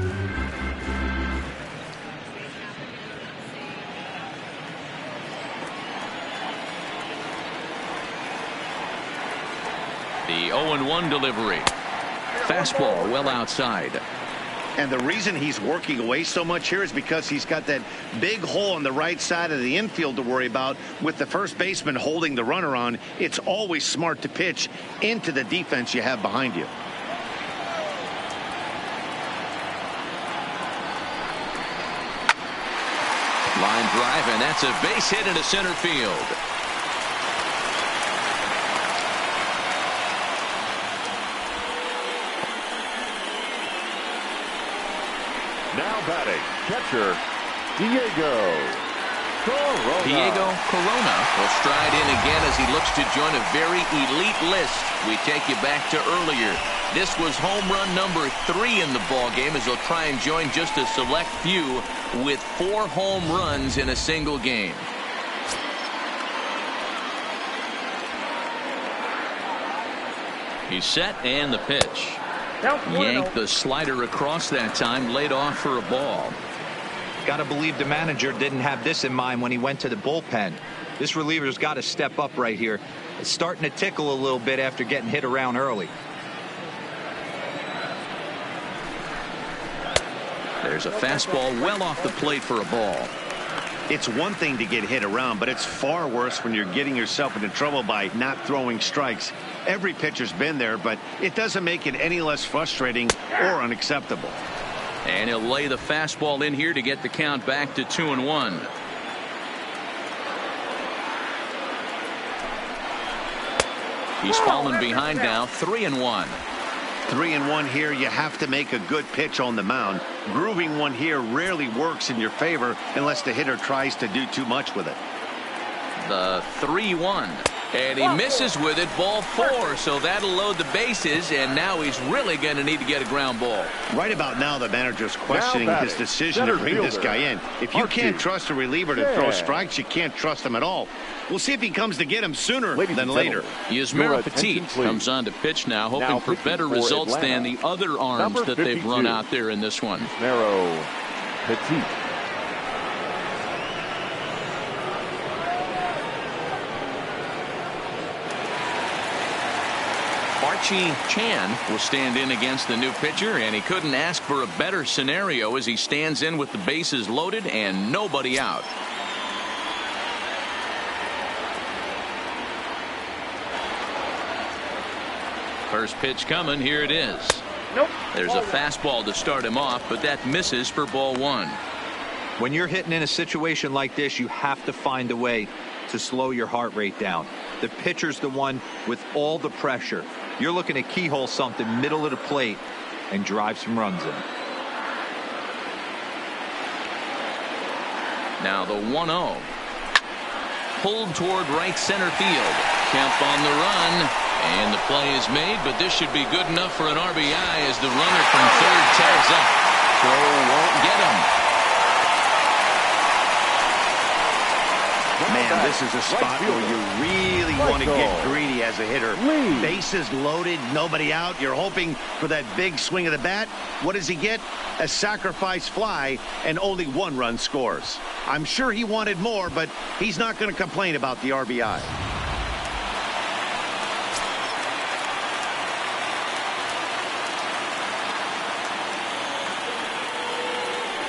The 0-1 delivery. Fastball well outside. And the reason he's working away so much here is because he's got that big hole on the right side of the infield to worry about. With the first baseman holding the runner on, it's always smart to pitch into the defense you have behind you. Line drive, and that's a base hit into center field. Now batting, catcher, Diego Corona will stride in again as he looks to join a very elite list. We take you back to earlier. This was home run number 3 in the ball game, as he'll try and join just a select few with 4 home runs in a single game. He's set, and the pitch. Yanked the slider across that time, laid off for a ball. Got to believe the manager didn't have this in mind when he went to the bullpen. This reliever's got to step up right here. It's starting to tickle a little bit after getting hit around early. There's a fastball well off the plate for a ball. It's one thing to get hit around, but it's far worse when you're getting yourself into trouble by not throwing strikes. Every pitcher's been there, but it doesn't make it any less frustrating or unacceptable. And he'll lay the fastball in here to get the count back to 2-1. He's fallen behind now, 3-1. 3-1 here. You have to make a good pitch on the mound. Grooving one here rarely works in your favor unless the hitter tries to do too much with it. The 3-1. And he misses with it, ball 4, so that'll load the bases, and now he's really going to need to get a ground ball. Right about now, the manager's questioning his decision to bring this guy in. If you can't trust a reliever to throw strikes, you can't trust him at all. We'll see if he comes to get him sooner than later. Yasmero Petit comes on to pitch now, hoping for better results than the other arms that they've run out there in this one. Yasmero Petit. Archie Chan will stand in against the new pitcher, and he couldn't ask for a better scenario as he stands in with the bases loaded and nobody out. First pitch coming. Here it is. There's a fastball to start him off, but that misses for ball 1. When you're hitting in a situation like this, you have to find a way to slow your heart rate down. The pitcher's the one with all the pressure. You're looking to keyhole something middle of the plate and drive some runs in. Now the 1-0. Pulled toward right center field. Kemp on the run. And the play is made, but this should be good enough for an RBI as the runner from third tags up. Throw won't get him. This is a spot where you really want to get greedy as a hitter. Bases loaded, nobody out. You're hoping for that big swing of the bat. What does he get? A sacrifice fly, and only 1 run scores. I'm sure he wanted more, but he's not going to complain about the RBI.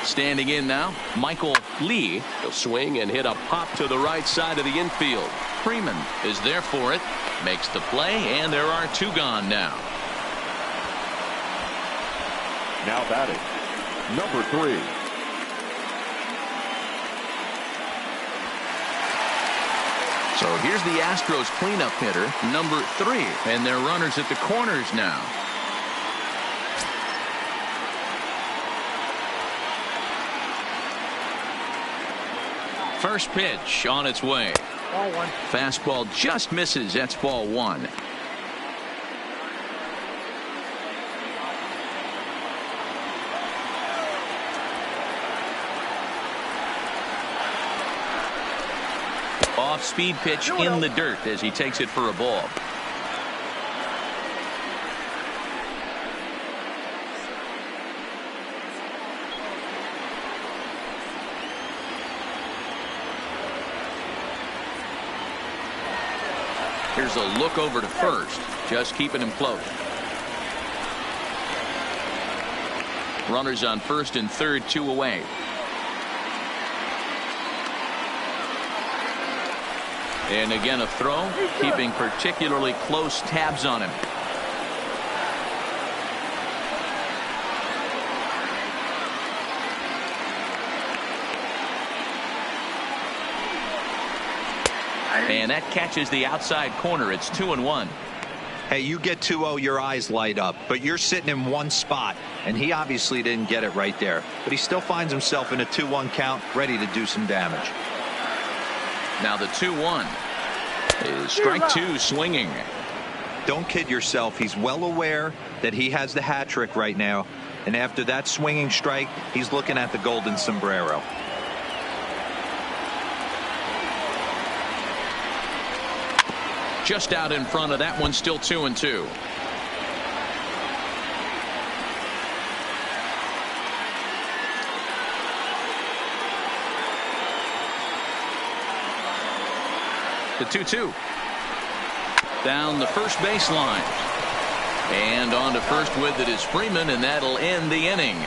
Standing in now, Michael Lee. He'll swing and hit a pop to the right side of the infield. Freeman is there for it, makes the play, and there are 2 gone now. Now batting, number 3. So here's the Astros cleanup hitter, number 3, and their runners at the corners now. First pitch on its way. Ball 1. Fastball just misses. That's ball 1. Off-speed pitch in the dirt as he takes it for a ball. Here's a look over to first, just keeping him floating. Runners on first and third, 2 away. And again a throw, keeping particularly close tabs on him. And that catches the outside corner. It's 2-1. Hey, you get 2-0, your eyes light up, but you're sitting in one spot, and he obviously didn't get it right there. But he still finds himself in a 2-1 count, ready to do some damage. Now the 2-1 is strike 2 swinging. Don't kid yourself. He's well aware that he has the hat trick right now, and after that swinging strike, he's looking at the golden sombrero. Just out in front of that one, still 2-2. The 2-2. Down the first baseline. And on to first with it is Freeman, and that'll end the inning.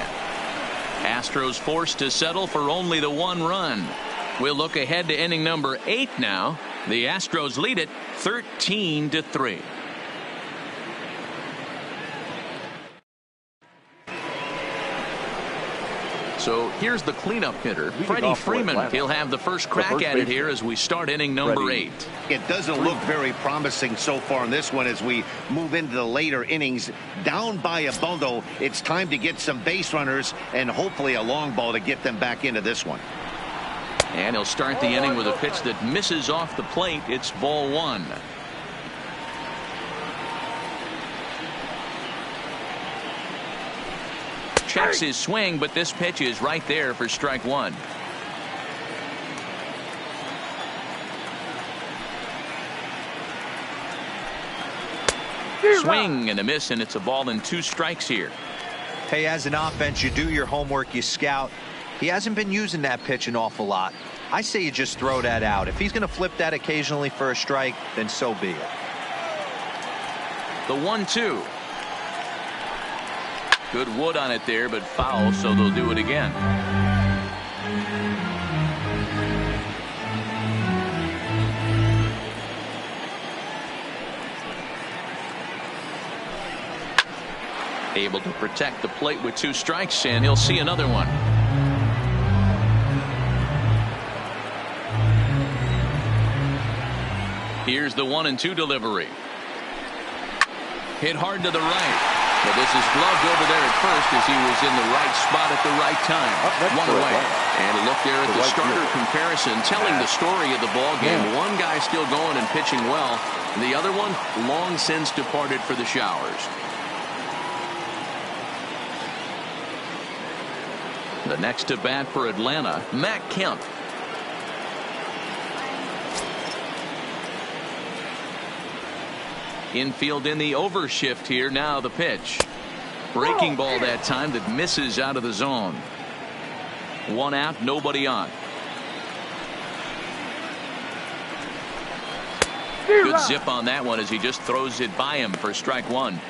Astros forced to settle for only the 1 run. We'll look ahead to inning number 8 now. The Astros lead it 13-3. So here's the cleanup hitter, Freddie Freeman. He'll have the first crack at it here as we start inning number 8. It doesn't look very promising so far in this one as we move into the later innings. Down by a bundle, it's time to get some base runners and hopefully a long ball to get them back into this one. And he'll start the inning with a pitch that misses off the plate. It's ball 1. Checks his swing, but this pitch is right there for strike 1. Swing and a miss, and it's a ball and 2 strikes here. Hey, as an offense, you do your homework, you scout. He hasn't been using that pitch an awful lot. I say you just throw that out. If he's going to flip that occasionally for a strike, then so be it. The 1-2. Good wood on it there, but foul, so they'll do it again. Able to protect the plate with 2 strikes, and he'll see another one. Here's the 1-2 delivery. Hit hard to the right. But this is gloved over there at first as he was in the right spot at the right time. 1 away. And a look there at the starter comparison, telling the story of the ball game. One guy still going and pitching well. The other one long since departed for the showers. The next to bat for Atlanta, Matt Kemp. Infield in the overshift here. Now the pitch. Breaking ball that time that misses out of the zone. 1 out, nobody on. Good zip on that one as he just throws it by him for strike 1.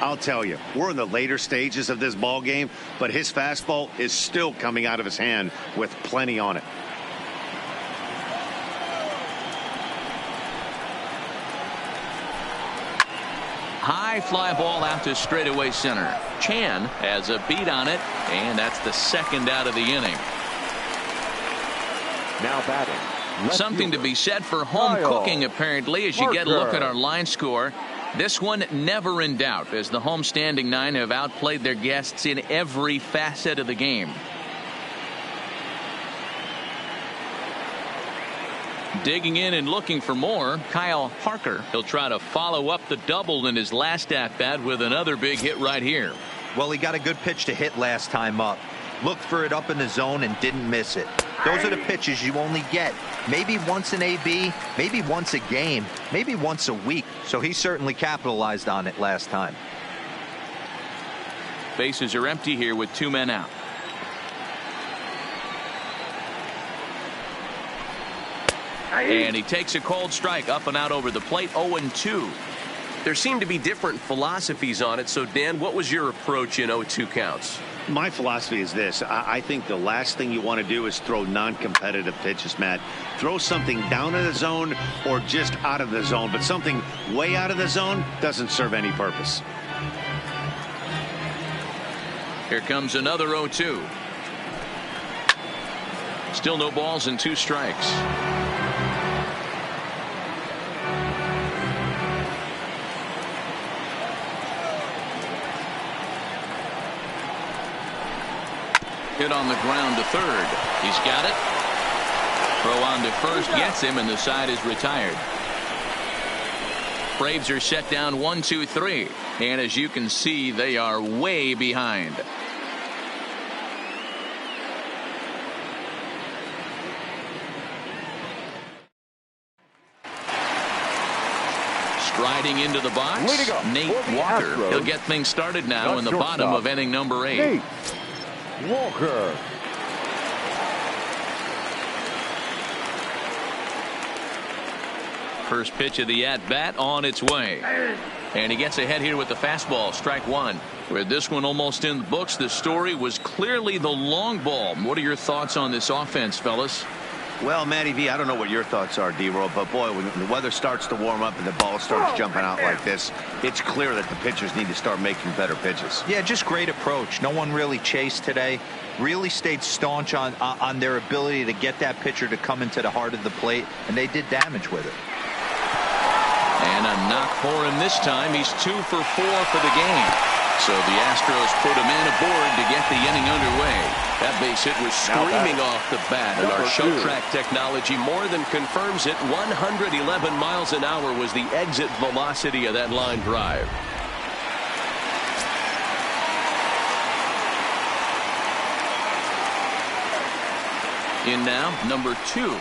I'll tell you, we're in the later stages of this ball game, but his fastball is still coming out of his hand with plenty on it. High fly ball out to straightaway center. Chan has a beat on it, and that's the 2nd out of the inning. Now batting. Something to be said for home cooking, apparently, as you get a look at our line score. This one never in doubt, as the home standing 9 have outplayed their guests in every facet of the game. Digging in and looking for more, Kyle Harker. He'll try to follow up the double in his last at-bat with another big hit right here. Well, he got a good pitch to hit last time up. Looked for it up in the zone and didn't miss it. Those are the pitches you only get maybe once in AB, maybe once a game, maybe once a week. So he certainly capitalized on it last time. Bases are empty here with 2 men out. And he takes a cold strike up and out over the plate. 0-2. There seem to be different philosophies on it. So, Dan, what was your approach in 0-2 counts? My philosophy is this. I think the last thing you want to do is throw non-competitive pitches, Matt. Throw something down in the zone or just out of the zone, but something way out of the zone doesn't serve any purpose. Here comes another 0-2. Still no balls and 2 strikes. Hit on the ground to third. He's got it. Throw on to first gets him, and the side is retired. Braves are set down 1-2-3, and as you can see, they are way behind. Striding into the box, Nate Walker. He'll get things started now in the bottom of inning number 8. Nate Walker. First pitch of the at-bat on its way. And he gets ahead here with the fastball, strike 1. With this one almost in the books, the story was clearly the long ball. What are your thoughts on this offense, fellas? Well, Matty V, I don't know what your thoughts are, D-Roll, but boy, when the weather starts to warm up and the ball starts jumping out like this, it's clear that the pitchers need to start making better pitches. Yeah, just great approach. No one really chased today. Really stayed staunch on their ability to get that pitcher to come into the heart of the plate, and they did damage with it. And a knock for him this time. He's 2 for 4 for the game. So the Astros put a man aboard to get the inning underway. That base hit was screaming off the bat, and our show track technology more than confirms it. 111 miles an hour was the exit velocity of that line drive. In now, number 2. A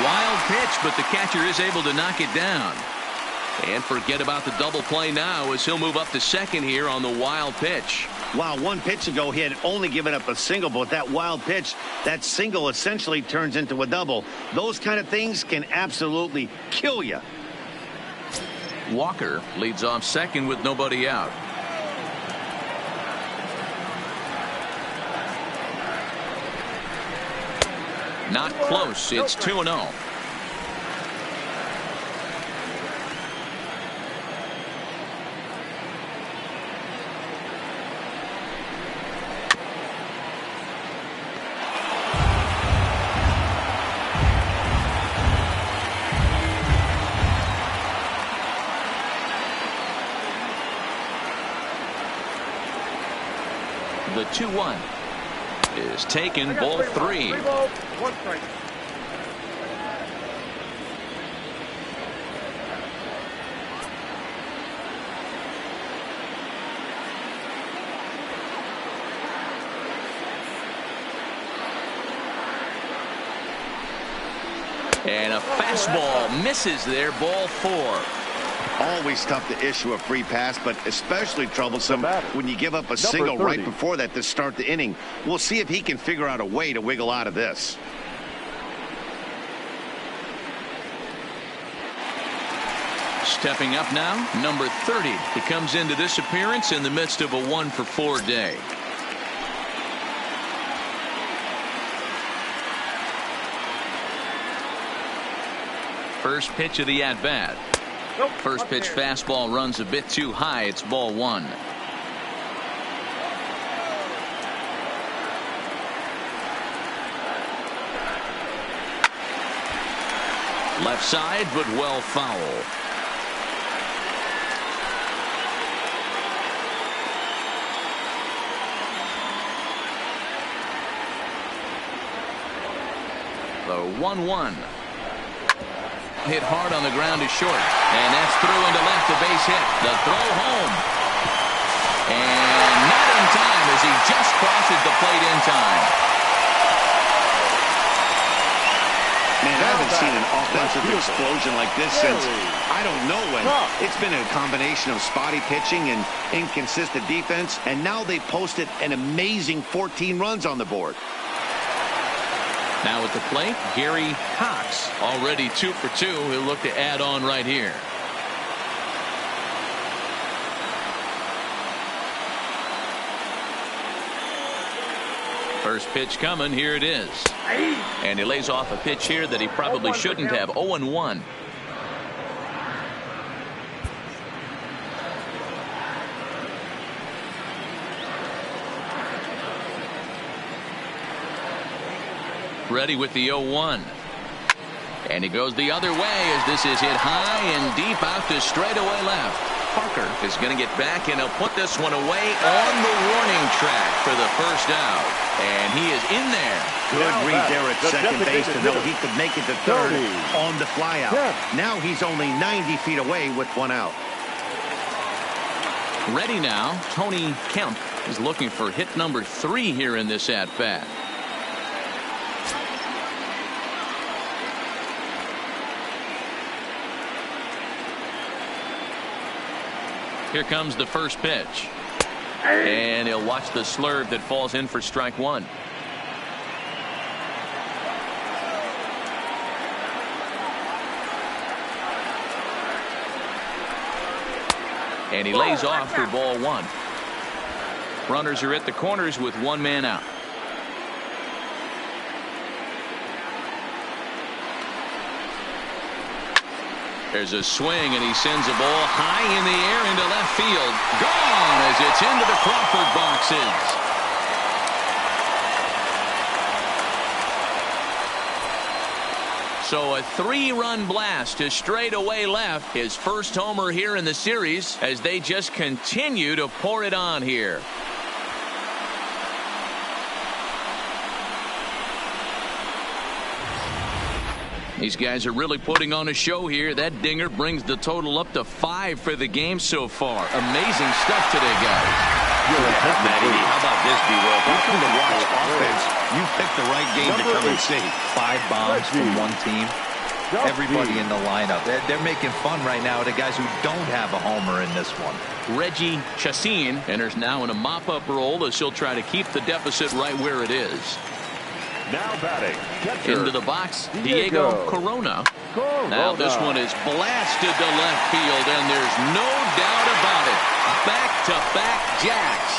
wild pitch, but the catcher is able to knock it down. And forget about the double play now as he'll move up to second here on the wild pitch. Wow, 1 pitch ago he had only given up a single, but that wild pitch, that single essentially turns into a double. Those kind of things can absolutely kill you. Walker leads off second with nobody out. Not close. It's 2-0. The 2-1 is taken, ball 3. 3 balls, 1 strike. And a fastball misses there, ball 4. Always tough to issue a free pass, but especially troublesome when you give up a single right before that to start the inning. We'll see if he can figure out a way to wiggle out of this. Stepping up now, number 30. He comes into this appearance in the midst of a 1-for-4 day. First pitch of the at-bat. First pitch fastball runs a bit too high. It's ball 1. Left side, but well foul. The 1-1. Hit hard on the ground is short, and that's through into left, a base hit. The throw home, and not in time as he just crosses the plate in time. Man, I haven't seen an offensive explosion like this since I don't know when. It's been a combination of spotty pitching and inconsistent defense, and now they posted an amazing 14 runs on the board. Now at the plate, Gary Cox, already 2 for 2. He'll look to add on right here. First pitch coming. Here it is. And he lays off a pitch here that he probably shouldn't have. 0-1. Ready with the 0-1. And he goes the other way as this is hit high and deep out to straightaway left. Parker is going to get back, and he'll put this one away on the warning track for the first out. And he is in there. Good read there at second base to know he could make it to third on the flyout. Now he's only 90 feet away with 1 out. Ready now. Tony Kemp is looking for hit number 3 here in this at-bat. Here comes the first pitch. And he'll watch the slurve that falls in for strike 1. And he lays off for ball 1. Runners are at the corners with 1 man out. There's a swing, and he sends a ball high in the air into left field. Gone as it's into the Crawford boxes. So a 3-run blast to straightaway left. His first homer here in the series as they just continue to pour it on here. These guys are really putting on a show here. That dinger brings the total up to 5 for the game so far. Amazing stuff today, guys. Matty, how about this, B-Roll? If you come to watch offense, you picked the right game to come and see. 5 bombs from one team. Everybody in the lineup. They're making fun right now of the guys who don't have a homer in this one. Reggie Chassin enters now in a mop-up role as he'll try to keep the deficit right where it is. Now batting. Catcher. Into the box, Diego Corona. Now this one is blasted to left field, and there's no doubt about it. Back-to-back jacks.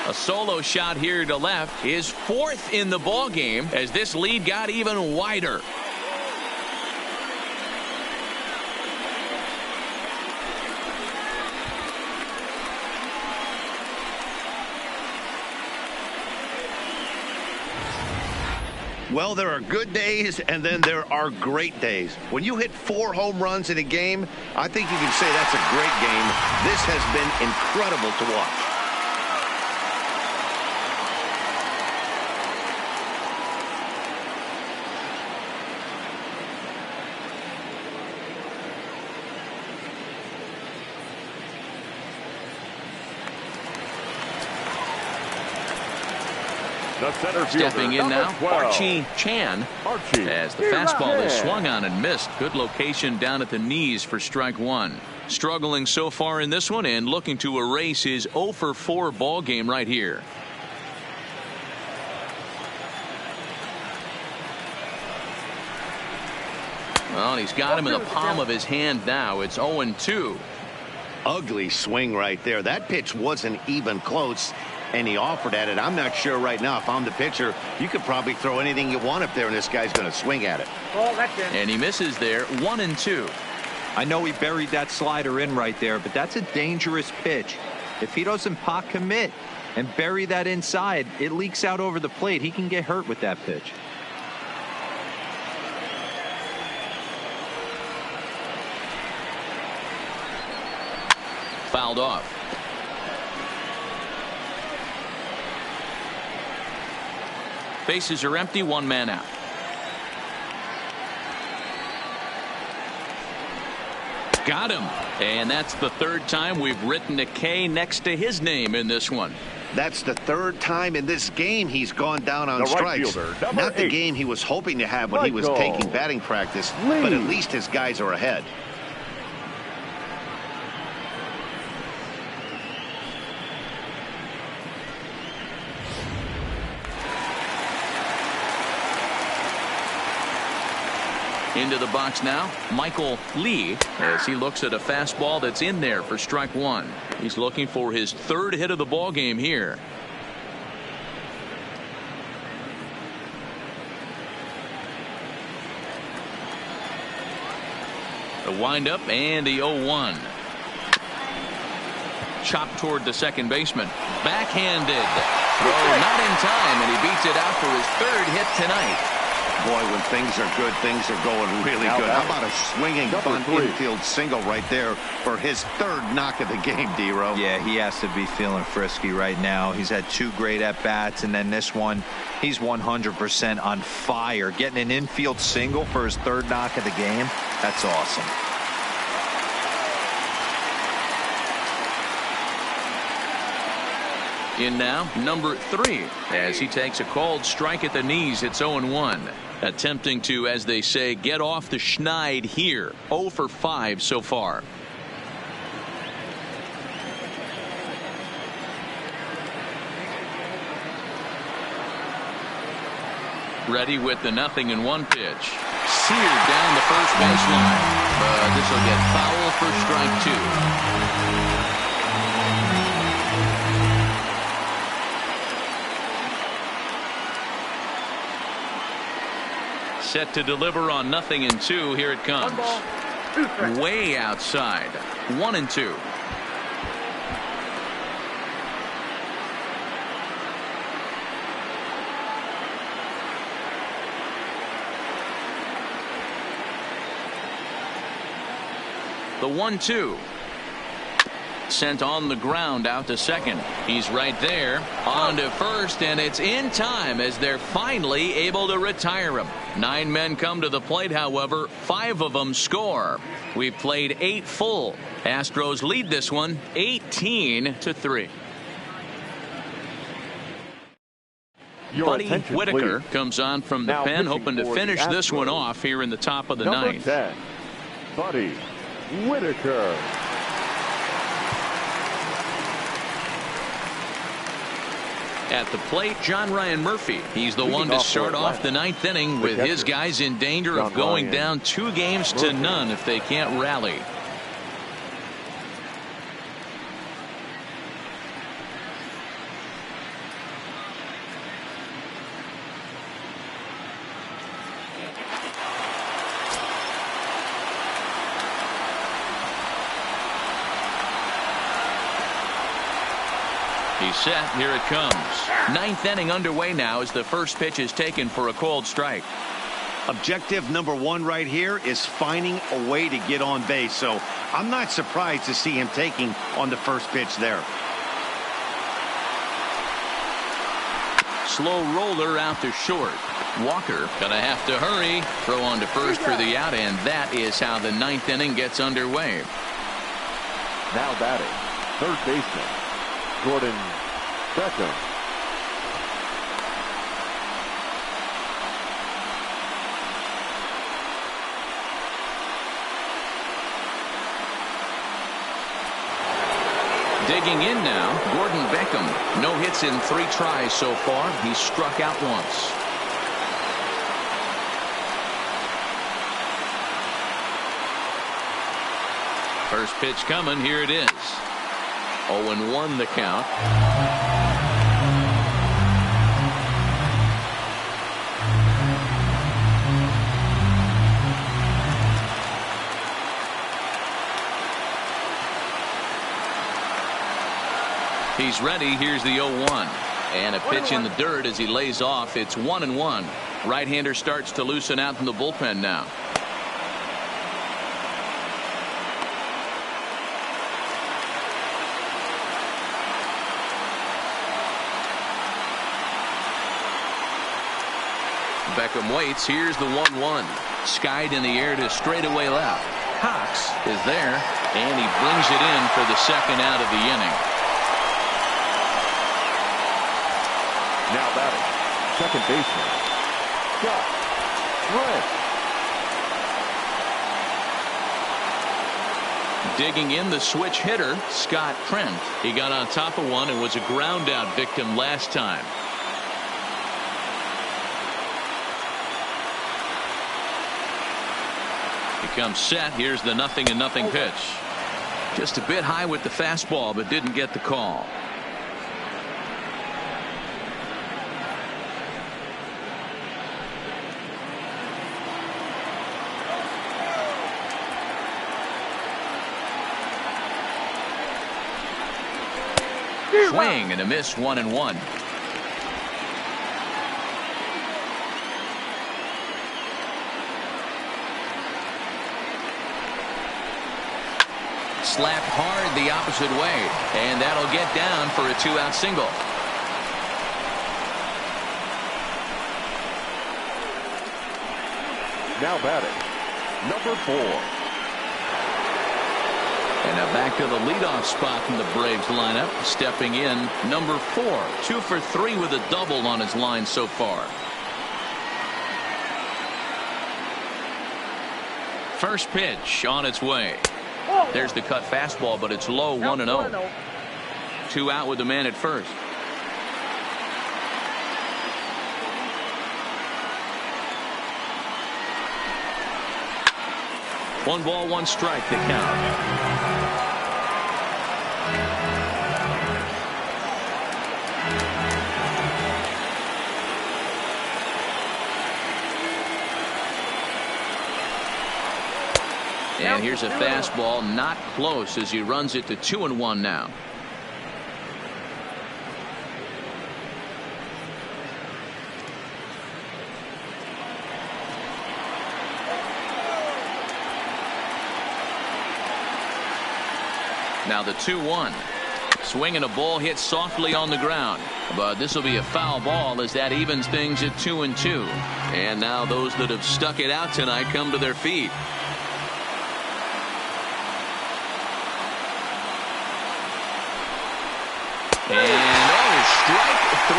A solo shot here to left, his 4th in the ball game as this lead got even wider. Well, there are good days, and then there are great days. When you hit 4 home runs in a game, I think you can say that's a great game. This has been incredible to watch. The center Stepping in now, 12. Archie Chan. Archie. As the fastball is swung on and missed. Good location down at the knees for strike one. Struggling so far in this one and looking to erase his 0 for 4 ball game right here. Well, he's got him in the palm of his hand now. It's 0-2. Ugly swing right there. That pitch wasn't even close, and he offered at it. I'm not sure right now. If I'm the pitcher, you could probably throw anything you want up there, and this guy's going to swing at it. And he misses there. 1-2. I know he buried that slider in right there, but that's a dangerous pitch. If he doesn't pot commit and bury that inside, it leaks out over the plate. He can get hurt with that pitch. Fouled off. Bases are empty. One man out. Got him. And that's the third time we've written a K next to his name in this one. That's the third time in this game he's gone down on strikes. Not the game he was hoping to have when he was taking batting practice, but at least his guys are ahead. Into the box now, Michael Lee, as he looks at a fastball that's in there for strike one. He's looking for his third hit of the ball game here. The windup and the 0-1. Chopped toward the second baseman. Backhanded. Throw not in time, and he beats it out for his third hit tonight. Boy, when things are good, things are going really good. How about a swinging bunt infield single right there for his third knock of the game, D-Row? Yeah, he has to be feeling frisky right now. He's had 2 great at-bats, and then this one, he's 100% on fire. Getting an infield single for his third knock of the game, that's awesome. In now, number 3, as he takes a called strike at the knees. It's 0-1. Attempting to, as they say, get off the schneid here. 0 for 5 so far. Ready with the 0-1 pitch. Seared down the first baseline. But this will get foul for strike 2. Set to deliver on 0-2. Here it comes. Way outside. 1-2. The 1-2. Sent on the ground out to second. He's right there. On to first, and it's in time as they're finally able to retire him. 9 men come to the plate, however. 5 of them score. We've played 8 full. Astros lead this one 18-3. Buddy Whitaker comes on from the pen, hoping to finish this one off here in the top of the ninth. 10, Buddy Whitaker. At the plate, John Ryan Murphy. He's the one to start off the 9th inning with his guys in danger of going down 2 games to none if they can't rally. He's set. Here it comes. 9th inning underway now as the first pitch is taken for a called strike. Objective number 1 right here is finding a way to get on base. So I'm not surprised to see him taking on the first pitch there. Slow roller out to short. Walker gonna have to hurry. Throw on to first for the out, and that is how the 9th inning gets underway. Now batting, third baseman Gordon Beckham. Digging in now, Gordon Beckham. No hits in 3 tries so far. He's struck out once. First pitch coming. Here it is. 0-1 the count. He's ready. Here's the 0-1. And a pitch in the dirt as he lays off. It's 1-1. Right-hander starts to loosen out from the bullpen now. Beckham waits. Here's the 1-1. Skied in the air to straightaway left. Cox is there, and he brings it in for the second out of the inning. Now batting, second baseman, Scott Trent. Digging in, the switch hitter, Scott Trent. He got on top of one and was a ground out victim last time. He comes set. Here's the 0-0 pitch. Just a bit high with the fastball, but didn't get the call. Swing and a miss. 1-1. Slapped hard the opposite way, and that'll get down for a 2-out single. Now batting, number 4. And now back to the leadoff spot in the Braves lineup. Stepping in, number 4. 2 for 3 with a double on his line so far. First pitch on its way. There's the cut fastball, but it's low. 1-0. 2 out with the man at first. One ball, one strike, the count. And here's a fastball, not close, as he runs it to 2-1 now. Now the 2-1. Swinging a ball hit softly on the ground, but this will be a foul ball as that evens things at 2-2. And now those that have stuck it out tonight come to their feet. And strike 3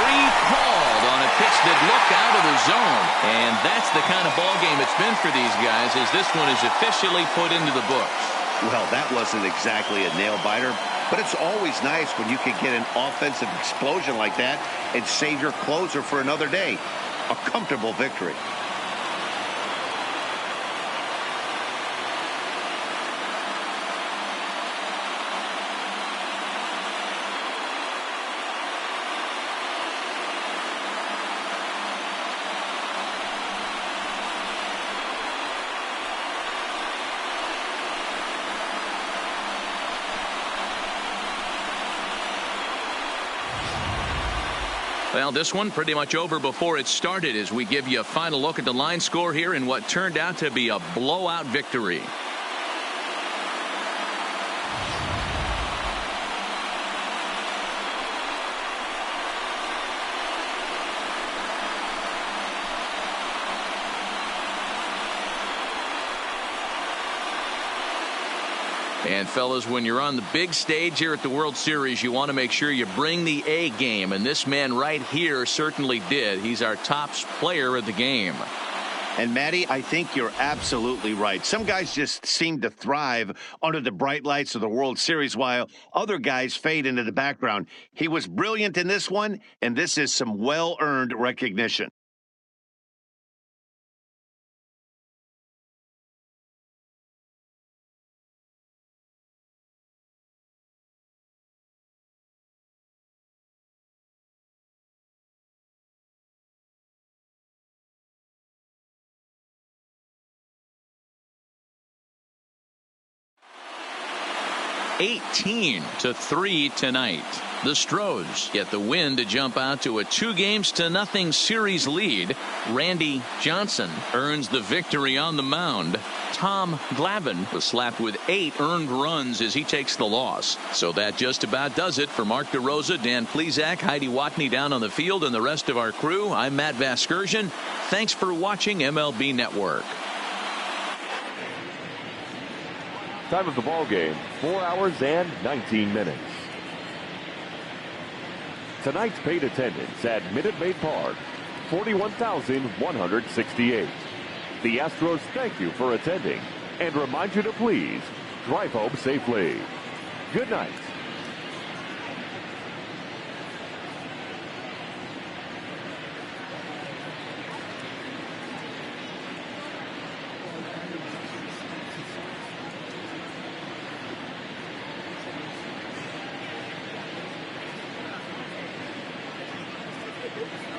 called on a pitch that looked out of the zone. And that's the kind of ball game it's been for these guys, as this one is officially put into the books. Well, that wasn't exactly a nail biter, but it's always nice when you can get an offensive explosion like that and save your closer for another day. A comfortable victory. Well, this one pretty much over before it started as we give you a final look at the line score here in what turned out to be a blowout victory. And fellas, when you're on the big stage here at the World Series, you want to make sure you bring the A game, and this man right here certainly did. He's our top player of the game. And, Maddie, I think you're absolutely right. Some guys just seem to thrive under the bright lights of the World Series, while other guys fade into the background. He was brilliant in this one, and this is some well-earned recognition. (18-3) tonight. The Astros get the win to jump out to a 2-0 series lead. Randy Johnson earns the victory on the mound. Tom Glavine was slapped with 8 earned runs as he takes the loss. So that just about does it for Mark DeRosa, Dan Plesac, Heidi Watney down on the field, and the rest of our crew. I'm Matt Vasgersian. Thanks for watching MLB Network. Time of the ball game, 4 hours and 19 minutes. Tonight's paid attendance at Minute Maid Park, 41,168. The Astros thank you for attending and remind you to please drive home safely. Good night. Thank you.